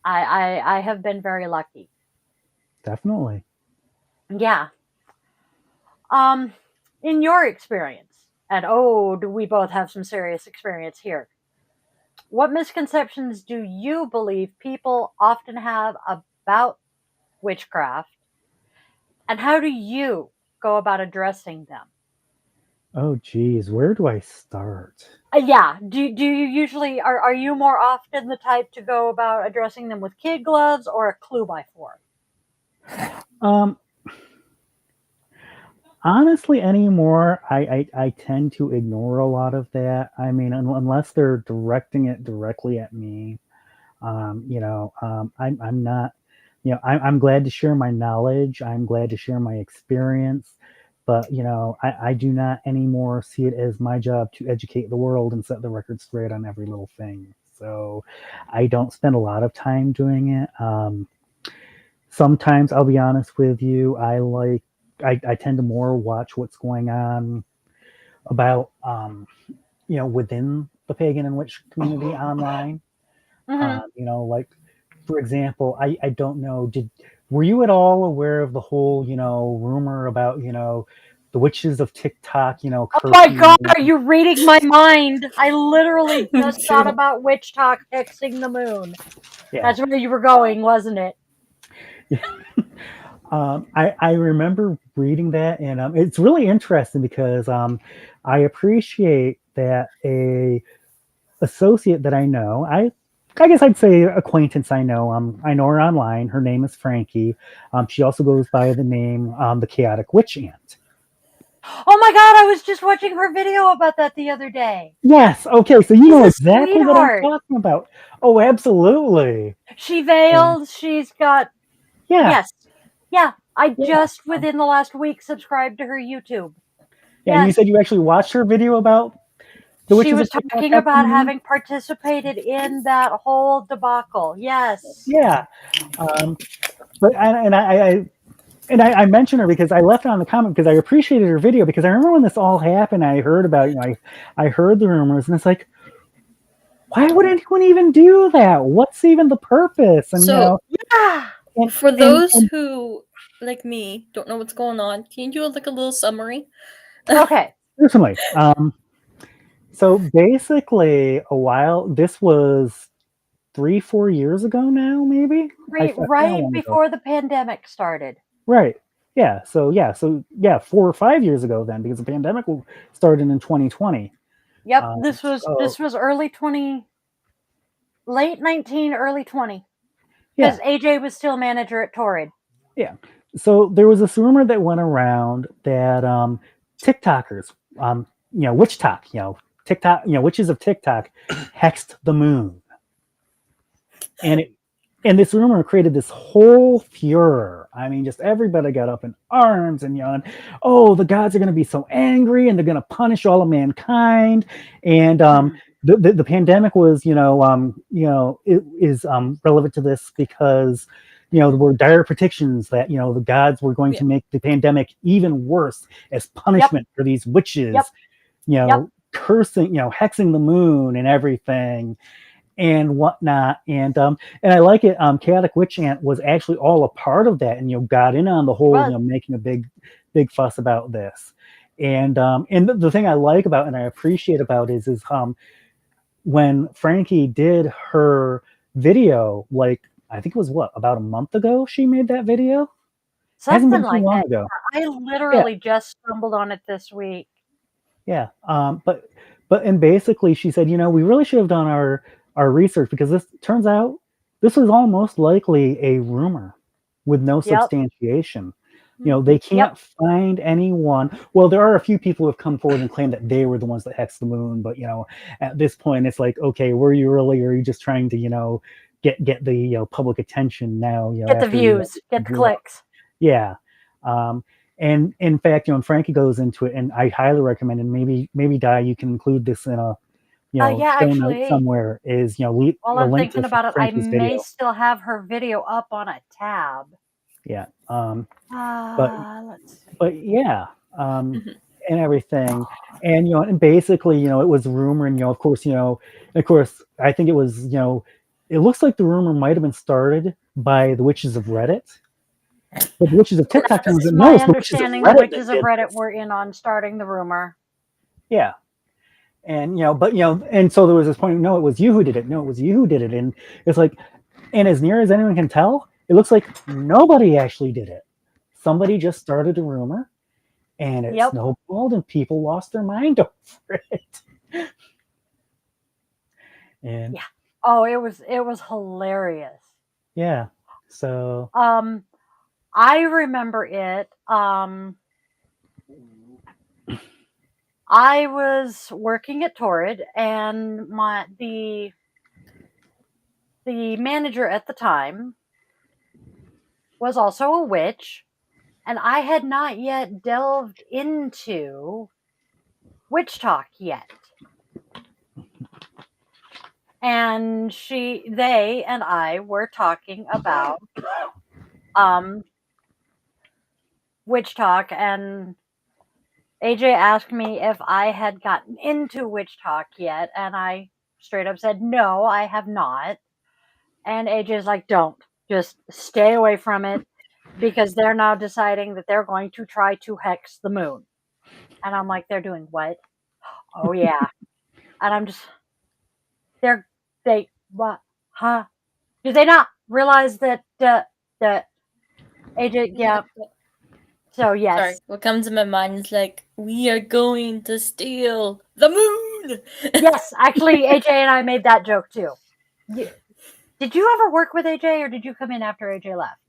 I have been very lucky. Definitely. Yeah. Um, in your experience, and oh, do we both have some serious experience here? What misconceptions do you believe people often have about witchcraft, and how do you go about addressing them? Oh, geez. Where do I start? Yeah, do you usually are you more often the type to go about addressing them with kid gloves or a clue by four? Um, Honestly, anymore, I tend to ignore a lot of that. I mean, unless they're directing it directly at me. I'm not, I'm glad to share my knowledge. I'm glad to share my experience, but I do not anymore see it as my job to educate the world and set the record straight on every little thing. So I don't spend a lot of time doing it. Sometimes I'll be honest with you, I tend to more watch what's going on about within the pagan and witch community online. Hmm. Like for example, I don't know, did were you at all aware of the whole rumor about the witches of TikTok Oh my cursing? god, are you reading my mind? I literally Me just thought too. about witch talk hexing the moon. Yeah. That's where you were going, wasn't it? I remember reading that, and it's really interesting because I appreciate that a associate that I know, I guess I'd say acquaintance I know her online. Her name is Frankie. She also goes by the name the Chaotic Witch Ant. Oh my god, I was just watching her video about that the other day. Yes. Okay. So you She's know a exactly what I'm sweetheart. talking about. Oh, absolutely. She And veils, she's got. yeah, Yes. Yeah, I yeah. just within the last week subscribed to her YouTube. Yeah. And you Yes. said you actually watched her video about the She witches of was TikTok talking hexing about the moon. having participated in that whole debacle. Yes. Yeah. Um, but I mentioned her because I left it on the comment because I appreciated her video because I remember when this all happened. I heard about I heard the rumors and it's like, why would anyone even do that? What's even the purpose? And So, Yeah. and for and, those and who, like me, don't know what's going on, can you do like a little summary? Okay. personally, so basically, this was 3 4 years ago now, maybe. I Right, forgot how right long ago. before the pandemic started. Right. So 4 or 5 years ago then, because the pandemic started in 2020. Yep, Um, this was late 19, early 20, yeah, because AJ was still manager at Torrid. yeah. So there was this rumor that went around that TikTokers, witch talk, TikTok, witches of TikTok, hexed the moon, and it and this rumor created this whole furor. I mean, just everybody got up in arms and yelling, "Oh, the gods are going to be so angry, and they're going to punish all of mankind." And the pandemic was, it is relevant to this because, there were dire predictions that the gods were going to make the pandemic even worse as Yep, punishment for these yep, witches, yep. cursing, hexing the moon and everything and whatnot. And I like it. Chaotic Witch Ant was actually all a part of that, and got in on the He whole, was. making a big fuss about this. And the thing I like about and I appreciate about is when Frankie did her video, like I think it was about a month ago, she made that video. Hasn't Something been too like long that. ago. I Yeah, literally just stumbled on it this week. yeah. And basically she said, we really should have done our research, because this turns out this was almost likely a rumor with no Yep. substantiation. They Yep. can't find anyone. Well, there are a few people who have come forward and claimed that they were the ones that hexed the moon, but at this point it's like, okay, were you really, or are you just trying to get the public attention now, Get the after views, get the blew up? clicks. Yeah. And in fact, and Frankie goes into it, and I highly recommend, and maybe Di, you can include this in a Yeah, show note actually, somewhere, is while a I'm link to thinking about it, I Frankie's may video. still have her video up on a tab. Yeah. But Let's see. but yeah, Mhm. and everything, and basically, it was rumor, and of course, I think it was, it looks like the rumor might have been started by the witches of Reddit, but the witches of TikTok That's doesn't know my it's the witches of understanding. The Reddit that witches of did Reddit this. were in on starting the rumor. Yeah. And and so there was this point, no, it was you who did it, no, it was you who did it. And it's like, and as near as anyone can tell, it looks like nobody actually did it. Somebody just started a rumor, and it Yep. snowballed, and people lost their mind over it. And Yeah. Oh, it was hilarious. yeah, so I remember it. I was working at Torrid, and the manager at the time was also a witch, and I had not yet delved into witch talk yet. And they and I were talking about um witch talk, and AJ asked me if I had gotten into witch talk yet, and I straight up said no, I have not. And AJ's like, don't, just stay away from it, because they're now deciding that they're going to try to hex the moon. And I'm like, they're doing what? Oh yeah. And I'm just, what? Huh? Did they not realize that that AJ? Yeah. So Sorry, yes, what comes to my mind is like, we are going to steal the moon. yes. Actually, AJ and I made that joke too. Did you ever work with AJ, or did you come in after AJ left?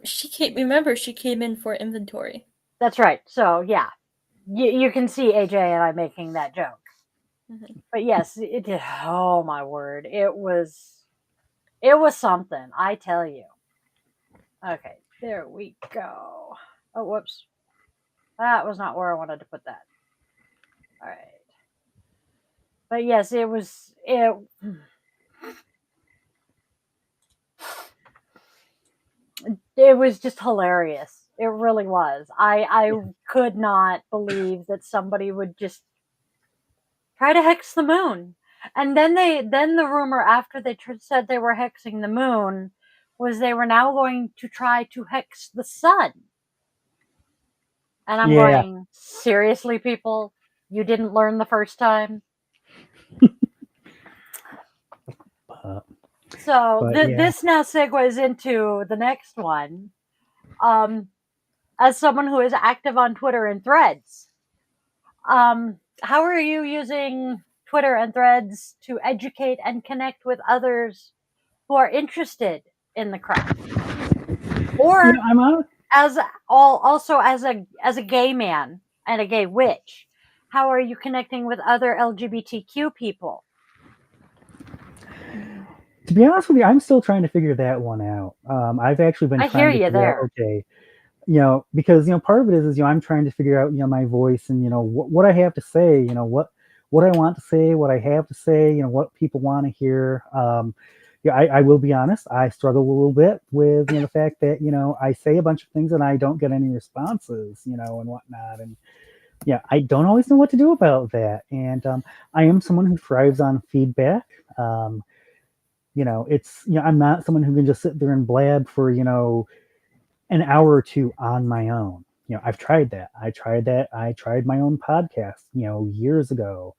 She came in for inventory. That's right. So yeah, you can see AJ and I making that joke. Mhm. But yes, it did. Oh my word, it was something, I tell you. Okay, there we go. Oh, whoops. That was not where I wanted to put that. All right. But yes, it was just hilarious. It really was. I could not believe that somebody would just try to hex the moon. And then the rumor after they said they were hexing the moon was they were now going to try to hex the sun. And I'm yeah, going, seriously, people? You didn't learn the first time? but, So but yeah, this now segues into the next one. Um, as someone who is active on Twitter and Threads, how are you using Twitter and Threads to educate and connect with others who are interested in the craft? Or I'm on. as also as a gay man and a gay witch, how are you connecting with other LGBTQ people? To be honest with you, I'm still trying to figure that one out. I've actually been I hear trying to you figure out, there. okay, because part of it is I'm trying to figure out my voice and what I have to say, what I want to say, what I have to say, what people want to hear. Yeah, I will be honest, I struggle a little bit with the fact that I say a bunch of things and I don't get any responses, and whatnot, and yeah, I don't always know what to do about that. And I am someone who thrives on feedback. Um, it's I'm not someone who can just sit there and blab for an hour or two on my own. I've tried that. I tried my own podcast, years ago,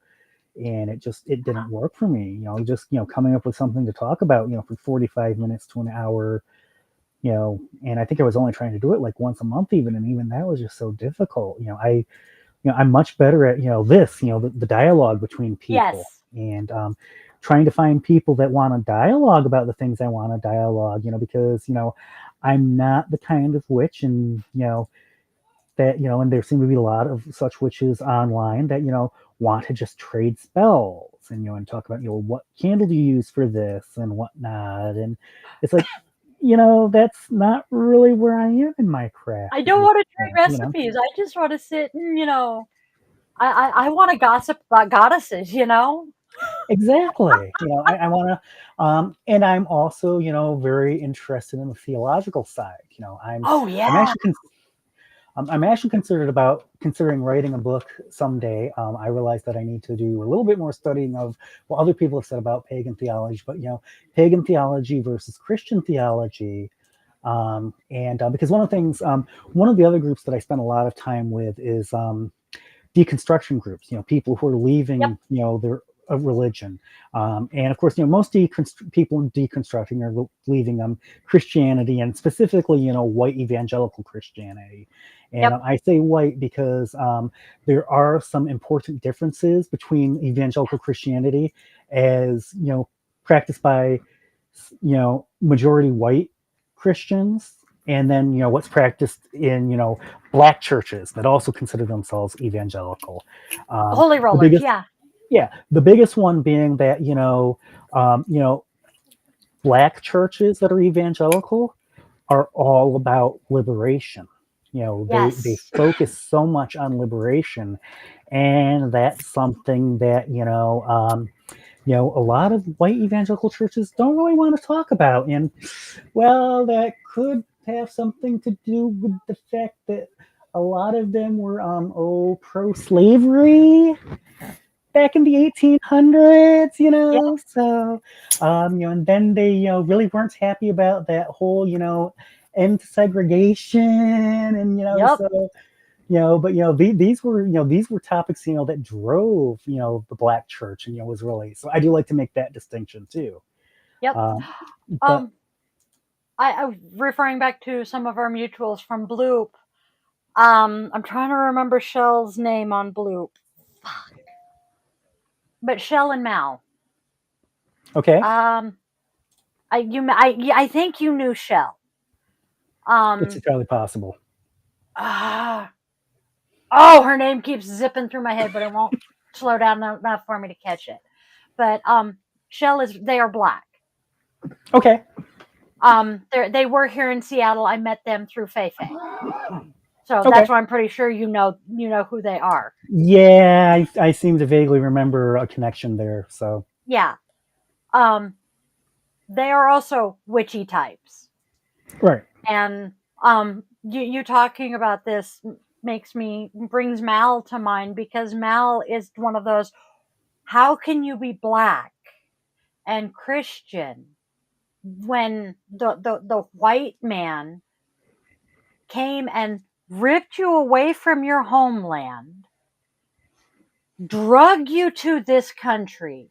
and it didn't work for me. Just coming up with something to talk about, for 45 minutes to an hour, and I think I was only trying to do it like once a month even, and even that was just so difficult. I'm much better at this, the dialogue between people, Yes. and trying to find people that want to dialogue about the things I want to dialogue. Because I'm not the kind of witch, and that and there seem to be a lot of such witches online that want to just trade spells and and talk about what candle do you use for this and whatnot, and it's like that's not really where I am in my craft I at don't this want to trade point. recipes. I just want to sit and, I want to gossip about goddesses. Exactly. I want to, and I'm also, very interested in the theological side. Oh I'm yeah. actually, I'm actually considering writing a book someday. I realize that I need to do a little bit more studying of what other people have said about pagan theology, but pagan theology versus Christian theology. And because one of the things, one of the other groups that I spend a lot of time with is deconstruction groups, people who are Yep. leaving, their religion. And of course, most people deconstructing are leaving Christianity, and specifically, white evangelical Christianity. And Yep. I say white because there are some important differences between evangelical Christianity as, practiced by, majority white Christians, and then what's practiced in black churches that also consider themselves evangelical. Holy The rollers. biggest, Yeah. yeah, the biggest one being that black churches that are evangelical are all about liberation. They Yes. focus so much on liberation, and that's something that a lot of white evangelical churches don't really want to talk about. And well, that could have something to do with the fact that a lot of them were pro-slavery back in the 1800s, Yep. so and then they really weren't happy about that whole end to segregation, and Yep. so but these were topics that drove the black church, and was really, so I do like to make that distinction too. Yep. um but Um, I referring back to some of our mutuals from Bloop. I'm trying to remember Shell's name on Bloop, but Shell and Mal. okay, Um, I think you knew Shell. it's Um, entirely possible. ah, oh, her name keeps zipping through my head, but it won't slow down enough for me to catch it. But Shell they are black. Okay. They were here in Seattle. I met them through Feifei. So Okay. that's why I'm pretty sure you know who they are. Yeah, I seem to vaguely remember a connection there. So Yeah. Um, they are also witchy types. right. And you talking about this brings Mal to mind, because Mal is one of those, how can you be black and Christian when the white man came and ripped you away from your homeland, drug you to this country,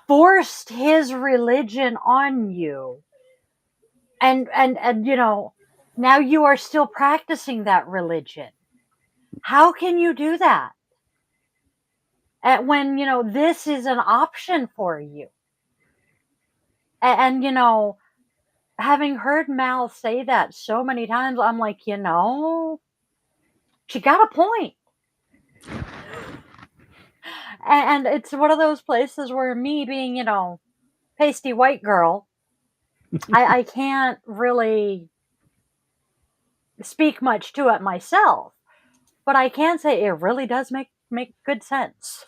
forced his religion on you, and Now you are still practicing that religion. How can you do that? When, this is an option for you. And, having heard Mal say that so many times, I'm like, she got a point. And it's one of those places where me being, pasty white girl, I can't really speak much to it myself, but I can say it really does make good sense.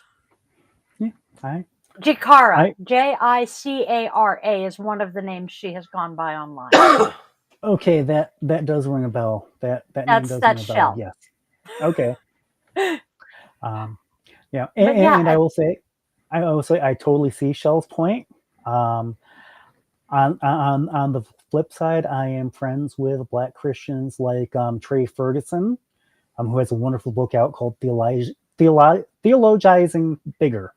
Yeah, I Jikara, Jicara is one of the names she has gone by online. okay, that does ring a bell. That name does ring That's a bell. Shell. Yes. Okay. Um, yeah, But yeah, and I will say, I totally see Shell's point. Um, on the flip side, I am friends with Black Christians like Trey Ferguson, who has a wonderful book out called Theologizing Bigger.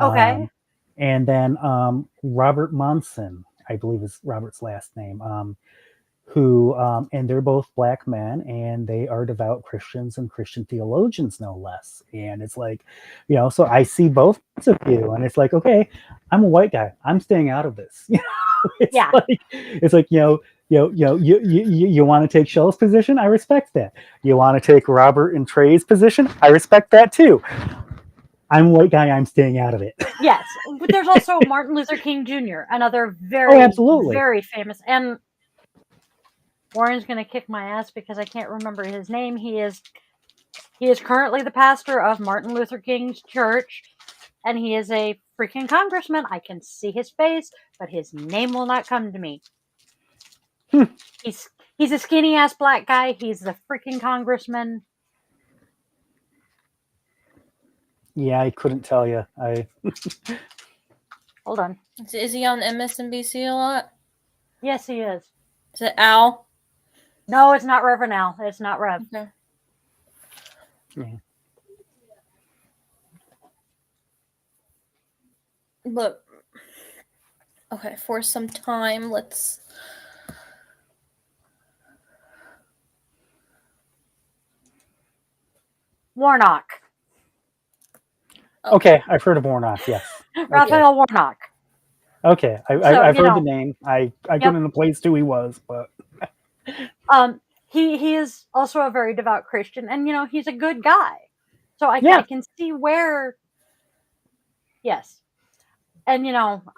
okay. And then Robert Monson, I believe is Robert's last name, who, and they're both Black men, and they are devout Christians and Christian theologians, no less. And it's like, so I see both of you, and it's like, okay, I'm a white guy, I'm staying out of this. Yeah. It's like, you want to take Shell's position, I respect that. You want to take Robert and Trey's position, I respect that too. I'm a white guy, I'm staying out of it. Yes. But there's also Martin Luther King Jr., another Oh, very, absolutely. very famous. And Warren's going to kick my ass because I can't remember his name. He is currently the pastor of Martin Luther King's church, and he is a freaking congressman. I can see his face, but his name will not come to me. He's a skinny ass black guy. He's the freaking congressman. Yeah, I couldn't tell you. Hold on. Is he on MSNBC a lot? Yes, he is. Is it Al? No, it's not Reverend Al. It's not Rev. Okay. Yeah. Look. Okay, for some time, let's. Warnock. Okay, I've heard of Warnock. Yes. Raphael Warnock. Okay, I've heard the name. I couldn't place who he was, but he is also a very devout Christian, and he's a good guy. So I can see where. Yes, and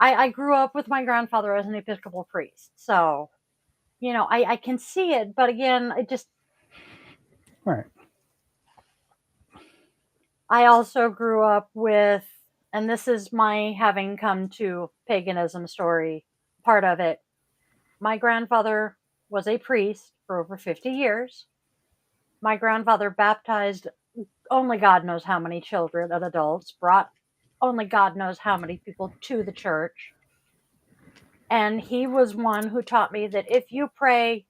I grew up with my grandfather as an Episcopal priest, so I can see it. But again, it just. right. I also grew up with, and this is my having come to paganism story, part of it. My grandfather was a priest for over 50 years. My grandfather baptized only God knows how many children and adults, brought only God knows how many people to the church. And he was one who taught me that if you pray,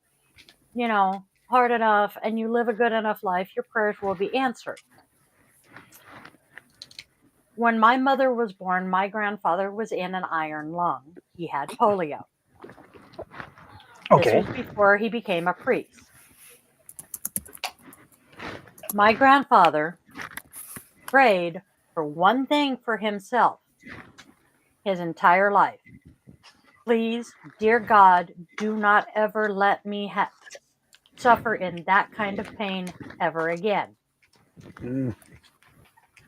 hard enough and you live a good enough life, your prayers will be answered. When my mother was born, my grandfather was in an iron lung. He had polio. Okay. This was before he became a priest. My grandfather prayed for one thing for himself his entire life. Please, dear God, do not ever let me suffer in that kind of pain ever again.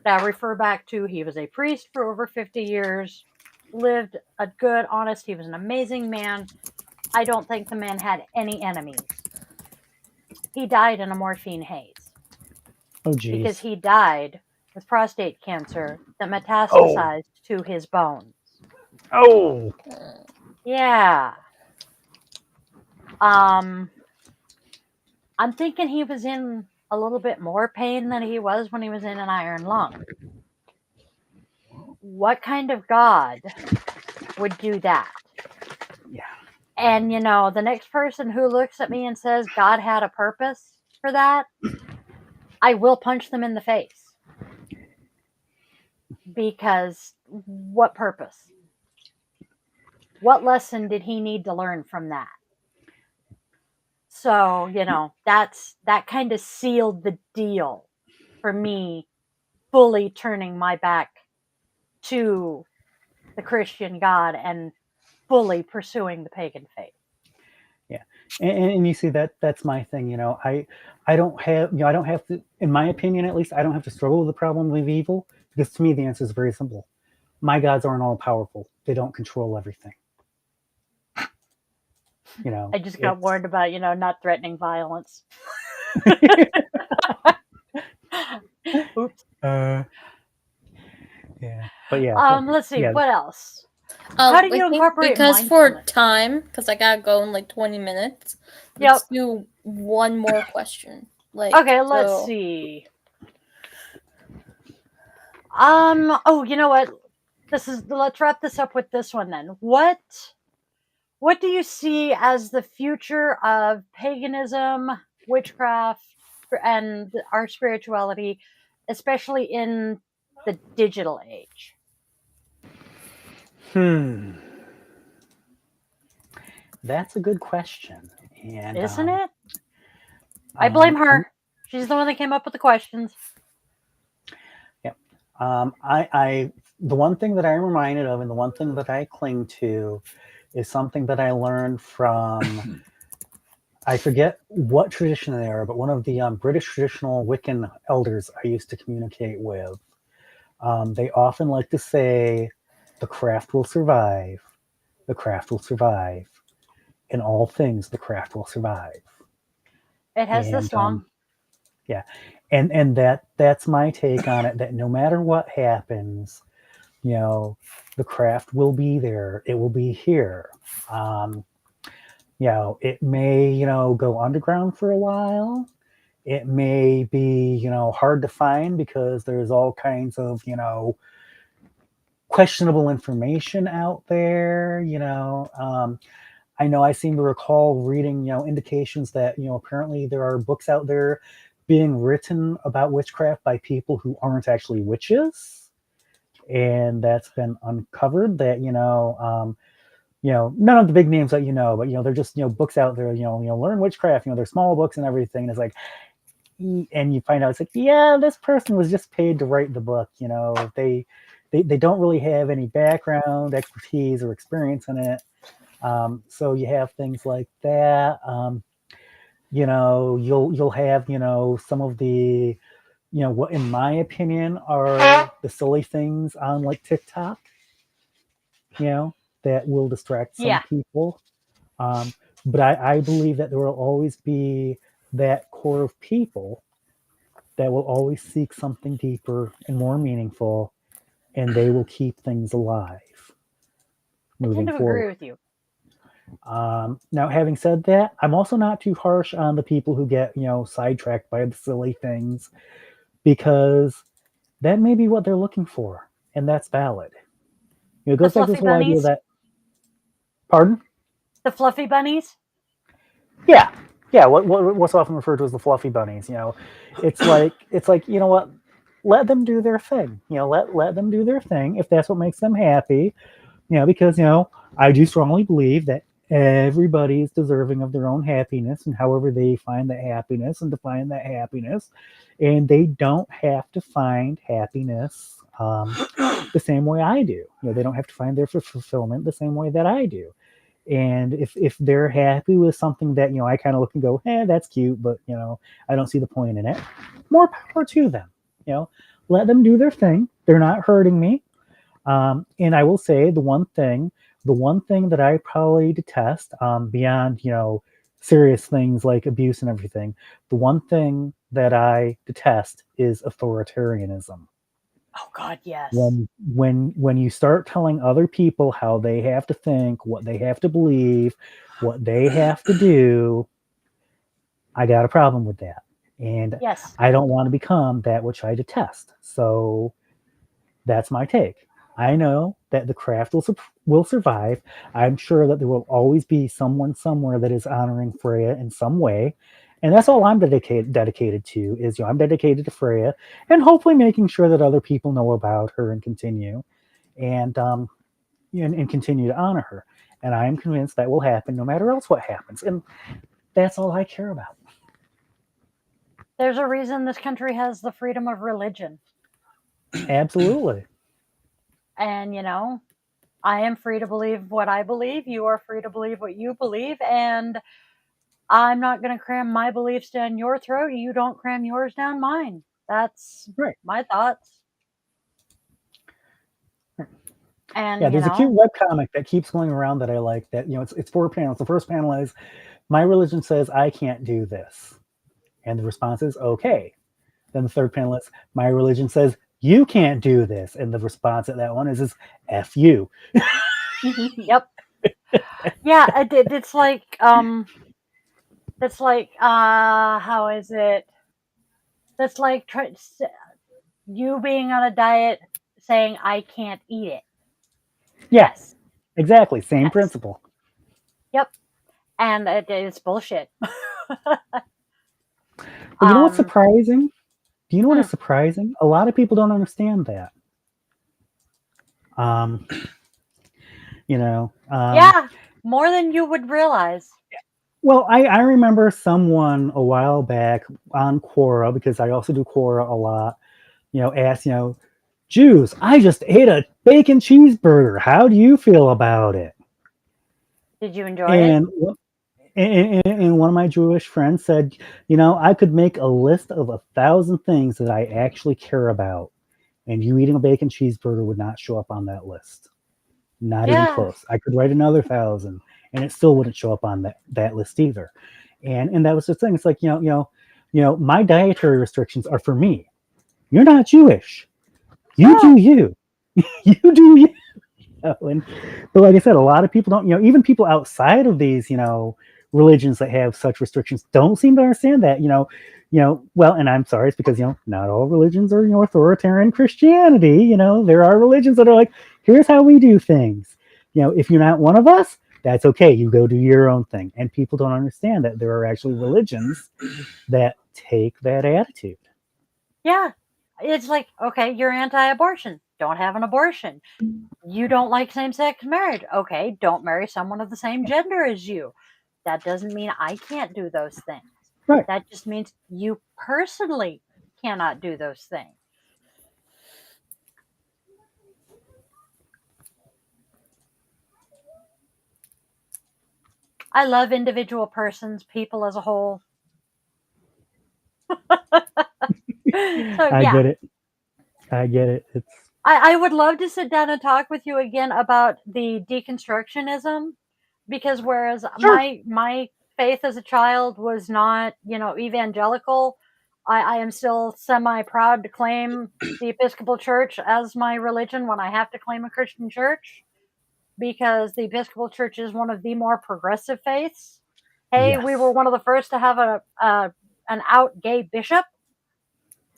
Now, refer back to he was a priest for over 50 years, lived a good, honest, he was an amazing man. I don't think the man had any enemies. He died in a morphine haze. Oh, geez. Because he died with prostate cancer that metastasized to his bones. Oh. Yeah. I'm thinking he was in a little bit more pain than he was when he was in an iron lung. What kind of God would do that? Yeah. And, the next person who looks at me and says God had a purpose for that, I will punch them in the face. Because what purpose? What lesson did he need to learn from that? So, that kind of sealed the deal for me fully turning my back to the Christian God and fully pursuing the pagan faith. Yeah, and you see that's my thing. I don't have I don't have to, in my opinion at least, I don't have to struggle with the problem of evil, because to me the answer is very simple. My gods aren't all powerful. They don't control everything. I just got It's warned about, not threatening violence. Oops. uh, yeah, but Let's see, yeah, what else? How do I you think incorporate because for mindfulness? time, because I gotta go in like 20 minutes, Yep. let's do one more question. Okay, let's So, see. Oh, you know what? Let's wrap this up with this one then. What do you see as the future of paganism, witchcraft, and our spirituality, especially in the digital age? that's a good question, and Isn't it? I blame I'm her. She's the one that came up with the questions. yeah, I the one thing that I'm reminded of, and the one thing that I cling to, is something that I learned from, I forget what tradition they are, but one of the British traditional Wiccan elders I used to communicate with. They often like to say, "The craft will survive. The craft will survive. In all things, the craft will survive." It has this And long. yeah, and that's my take on it. That no matter what happens, you know, the craft will be there. It will be here. Um, it may go underground for a while. It may be hard to find because there's all kinds of questionable information out there. I know I seem to recall reading indications that apparently there are books out there being written about witchcraft by people who aren't actually witches, and that's been uncovered that none of the big names that but they're just books out there, learn witchcraft, they're small books and everything, and it's like, and you find out it's like, yeah, this person was just paid to write the book. They don't really have any background expertise or experience in it. So you have things like that. You'll have some of the what in my opinion are the silly things on like TikTok, that will distract some Yeah. people. But I believe that there will always be that core of people that will always seek something deeper and more meaningful, and they will keep things alive I tend moving to agree forward. with you. Now, having said that, I'm also not too harsh on the people who get sidetracked by the silly things, because that may be what they're looking for, and that's valid. It The goes back to this fluffy whole idea bunnies. that, pardon? The fluffy bunnies. Yeah, yeah. What's often referred to as the fluffy bunnies. It's like what? Let them do their thing. Let them do their thing if that's what makes them happy. Because I do strongly believe that everybody is deserving of their own happiness, and however they find that happiness and define that happiness, and they don't have to find happiness the same way I do. They don't have to find their fulfillment the same way that I do. And if they're happy with something that I kind of look and go, that's cute, but I don't see the point in it, more power to them. you know Let them do their thing. They're not hurting me. And I will say the one thing that I probably detest, beyond serious things like abuse and everything, the one thing that I detest is authoritarianism. Oh God, yes. When you start telling other people how they have to think, what they have to believe, what they have to do, I got a problem with that. And Yes. I don't want to become that which I detest. So that's my take. I know that the craft will survive. I'm sure that there will always be someone somewhere that is honoring Freya in some way, and that's all I'm dedicated to. Is I'm dedicated to Freya, and hopefully making sure that other people know about her and continue, and continue to honor her. And I am convinced that will happen no matter else what happens. And that's all I care about. There's a reason this country has the freedom of religion. Absolutely. And, I am free to believe what I believe. You are free to believe what you believe. And I'm not going to cram my beliefs down your throat. You don't cram yours down mine. That's Right. my thoughts. And, Yeah, there's a cute webcomic that keeps going around that I like. That it's 4 panels. The first panel is, "My religion says I can't do this," and the response is, "Okay." Then the third panel is, "My religion says you can't do this," and the response at that one is "F you." yep. Yeah, it's like, how is it? That's like you being on a diet saying, I can't eat it. Yeah, Yes. exactly. Same Yes. principle. Yep. And it's bullshit. But you know what's surprising? Do you know what hmm. is surprising? A lot of people don't understand that. Um, Yeah, more than you would realize. well, I remember someone a while back on Quora, because I also do Quora a lot, asked, "Jews, I just ate a bacon cheeseburger. How do you feel about it?" Did you enjoy it? And and one of my Jewish friends said, "I could make a list of 1,000 things that I actually care about, and you eating a bacon cheeseburger would not show up on that list. Not even Yeah. close. I could write another 1,000, and it still wouldn't show up on that list either." And that was the thing. It's like, my dietary restrictions are for me. You're not Jewish. You Yeah. do you. You do you. And but like I said, a lot of people don't. Even people outside of these, religions that have such restrictions don't seem to understand that. Well, and I'm sorry, it's because not all religions are authoritarian Christianity. There are religions that are like, here's how we do things. If you're not one of us, that's okay. You go do your own thing. And people don't understand that there are actually religions that take that attitude. Yeah. It's like, okay, you're anti-abortion. Don't have an abortion. You don't like same-sex marriage. Okay, don't marry someone of the same gender as you. That doesn't mean I can't do those things. Right. That just means you personally cannot do those things. I love individual persons, people as a whole. So I yeah, get it. I get it. It's I would love to sit down and talk with you again about the deconstructionism, because whereas sure. my faith as a child was not, evangelical, I am still semi proud to claim the Episcopal Church as my religion when I have to claim a Christian church, because the Episcopal Church is one of the more progressive faiths. Hey, we were Yes. one of the first to have an out gay bishop.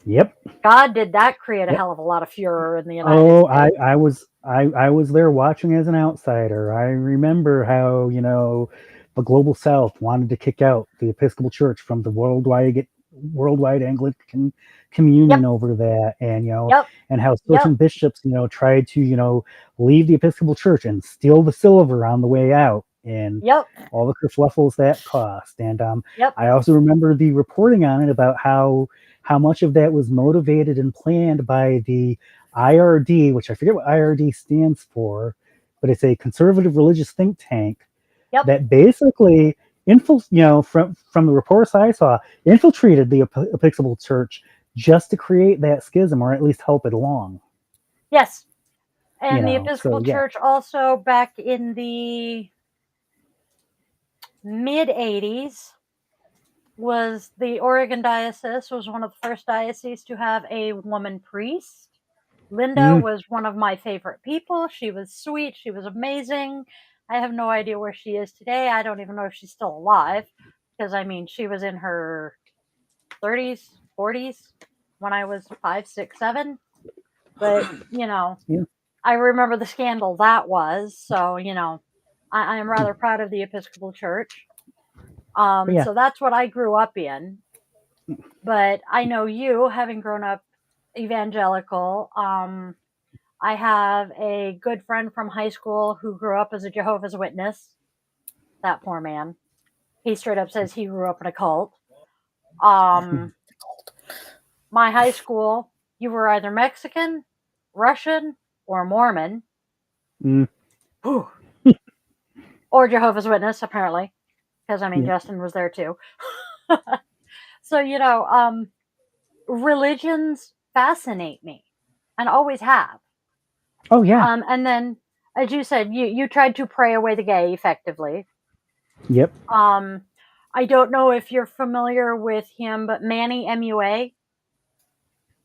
Yep. God did that create a Yep. hell of a lot of furor in the United Oh, States. I was there watching as an outsider. I remember how the global South wanted to kick out the Episcopal Church from the worldwide Anglican Yep, communion over that, and yep, and how yep, certain bishops tried to leave the Episcopal Church and steal the silver on the way out, and yep, all the kerfluffles that cost. And yep, I also remember the reporting on it about how much of that was motivated and planned by the IRD, which I forget what IRD stands for, but it's a conservative religious think tank yep. that basically from the reports I saw, infiltrated the Episcopal Church just to create that schism, or at least help it along. Yes. And the Episcopal So yeah. Church also, back in the mid 80s, was the Oregon Diocese was one of the first dioceses to have a woman priest. Linda Mm, was one of my favorite people. She was sweet. She was amazing. I have no idea where she is today. I don't even know if she's still alive, because I mean, she was in her 30s, 40s when I was 5, 6, 7. But, yeah. I remember the scandal that was. So, I am rather proud of the Episcopal Church. But yeah. So that's what I grew up in. But I know you, having grown up evangelical, I have a good friend from high school who grew up as a Jehovah's Witness. That poor man. He straight up says he grew up in a cult. Um, my high school, you were either Mexican, Russian, or Mormon. Mm, Or Jehovah's Witness, apparently. Because, I mean, yeah. Justin was there too. So, religions fascinate me and always have. Oh yeah. And then, as you said, you tried to pray away the gay effectively. Yep. I don't know if you're familiar with him, but Manny MUA,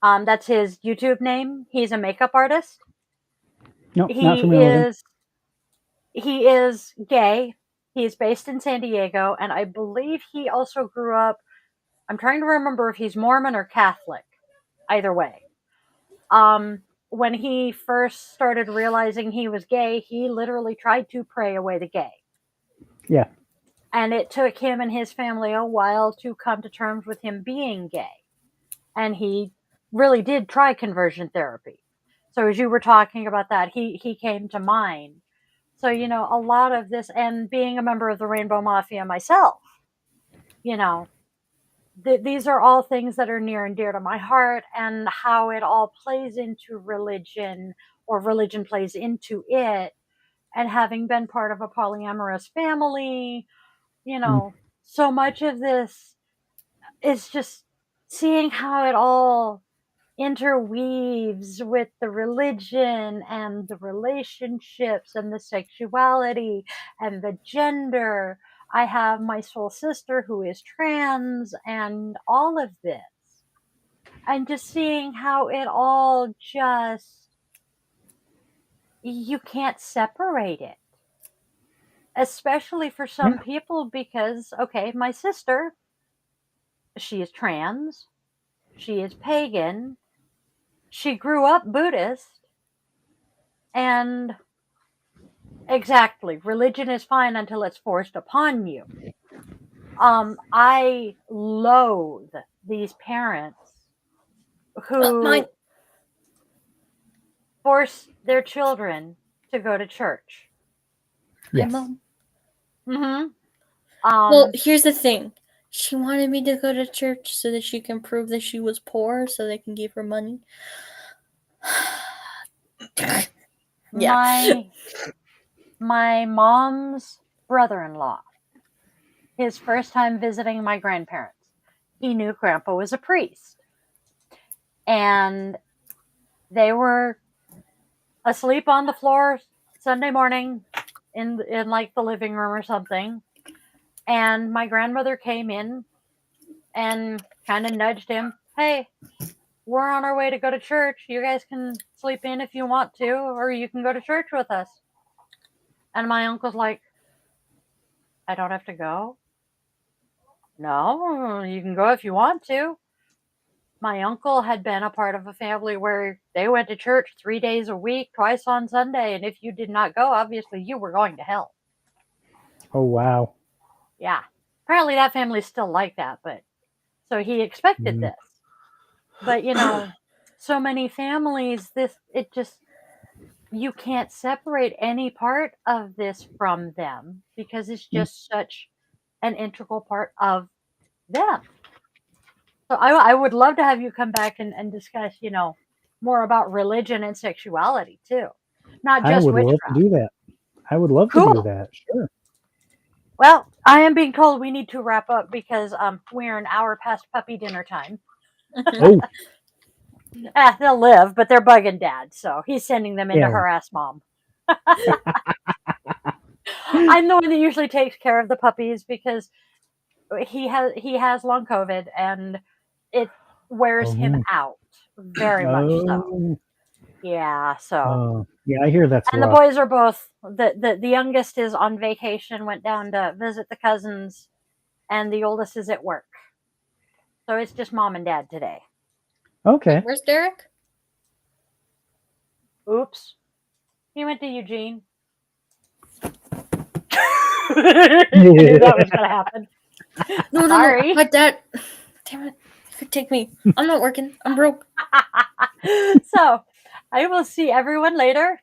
that's his YouTube name. He's a makeup artist. No, not He familiar with him. is he is gay. He's based in San Diego, and I believe he also grew up. I'm trying to remember if he's Mormon or Catholic. Either way, when he first started realizing he was gay, he literally tried to pray away the gay. Yeah. And it took him and his family a while to come to terms with him being gay. And he really did try conversion therapy. So as you were talking about that, he came to mind. So, a lot of this, and being a member of the Rainbow Mafia myself, these are all things that are near and dear to my heart, and how it all plays into religion, or religion plays into it. And having been part of a polyamorous family, Mm, so much of this is just seeing how it all interweaves with the religion and the relationships and the sexuality and the gender. I have my soul sister who is trans, and all of this. And just seeing how it all just, you can't separate it. Especially for some yeah. people, because, okay, my sister, she is trans, she is pagan, she grew up Buddhist, and exactly, religion is fine until it's forced upon you. I loathe these parents Mine. who force their children to go to church. Hi, Yes. Mom. Mm-hmm. Well, here's the thing. She wanted me to go to church so that she can prove that she was poor so they can give her money. Yeah. My mom's brother-in-law, his first time visiting my grandparents, he knew Grandpa was a priest. And they were asleep on the floor Sunday morning in like the living room or something. And my grandmother came in and kind of nudged him. Hey, we're on our way to go to church. You guys can sleep in if you want to, or you can go to church with us. And my uncle's like, I don't have to go. No, you can go if you want to. My uncle had been a part of a family where they went to church 3 days a week, twice on Sunday, and if you did not go, obviously you were going to hell. Oh wow. Yeah. Apparently that family's still like that, but so he expected Mm, this. But so many families, it just, you can't separate any part of this from them because it's mm. just such an integral part of them. So I would love to have you come back and discuss, more about religion and sexuality too. Not I just would love to witchcraft. do that. I would love to do Cool. that. Sure. Well, I am being told we need to wrap up because we're an hour past puppy dinner time. Oh They'll live, but they're bugging dad, so he's sending them in to yeah. harass mom. I'm the one that usually takes care of the puppies because he has long COVID and it wears him Oh. out very much so. Oh. Yeah, so. Oh. Yeah. I hear that's And the rough. boys are both, the youngest is on vacation, went down to visit the cousins, and the oldest is at work. So it's just mom and dad today. Okay. Where's Derek? Oops. He went to Eugene. I knew that was going to happen. No. Sorry. My dad. Damn it. You could take me. I'm not working. I'm broke. So I will see everyone later.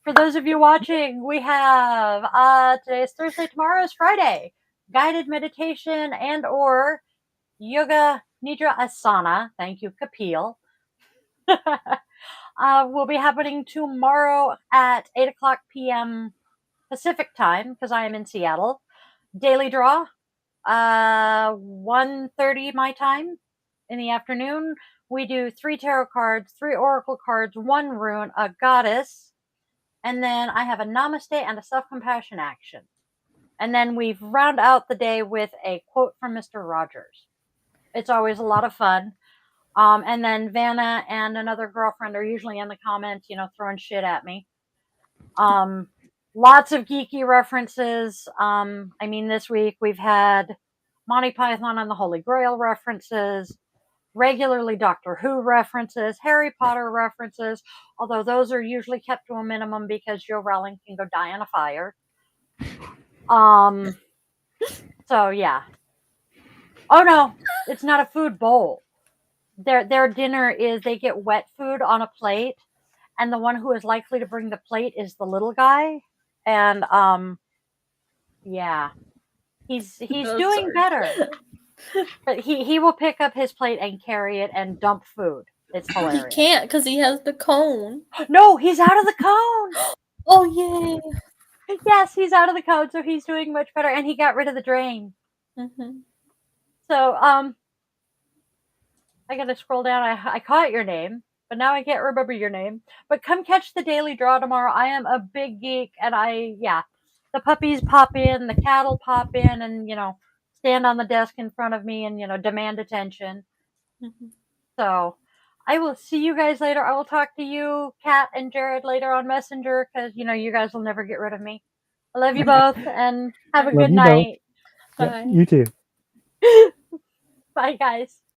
For those of you watching, we have today's Thursday, tomorrow is Friday. guided meditation and or yoga nidra asana. Thank you, Kapil. Will be happening tomorrow at 8 o'clock p.m. Pacific time because I am in Seattle. Daily draw, 1:30 my time in the afternoon. We do 3 tarot cards, 3 oracle cards, 1 rune, a goddess, and then I have a namaste and a self-compassion action. And then we round out the day with a quote from Mr. Rogers. It's always a lot of fun. And then Vanna and another girlfriend are usually in the comments, throwing shit at me. Lots of geeky references. This week we've had Monty Python and the Holy Grail references, regularly Doctor Who references, Harry Potter references, although those are usually kept to a minimum because Joe Rowling can go die in a fire. So yeah. Oh no, it's not a food bowl. Their dinner is they get wet food on a plate, and the one who is likely to bring the plate is the little guy. And yeah. He's doing better. But he will pick up his plate and carry it and dump food. It's hilarious. He can't because he has the cone. No, he's out of the cone. Oh yay! Yes, he's out of the cone, so he's doing much better, and he got rid of the drain. Mm-hmm. So I gotta scroll down. I caught your name, but now I can't remember your name. But come catch the daily draw tomorrow. I am a big geek, and the puppies pop in, the cattle pop in, and stand on the desk in front of me and demand attention. Mm-hmm. So I will see you guys later. I will talk to you, Kat and Jared, later on Messenger because you guys will never get rid of me. I love you both and have a Love good you both. night. Yep, Bye. you too. Bye, guys.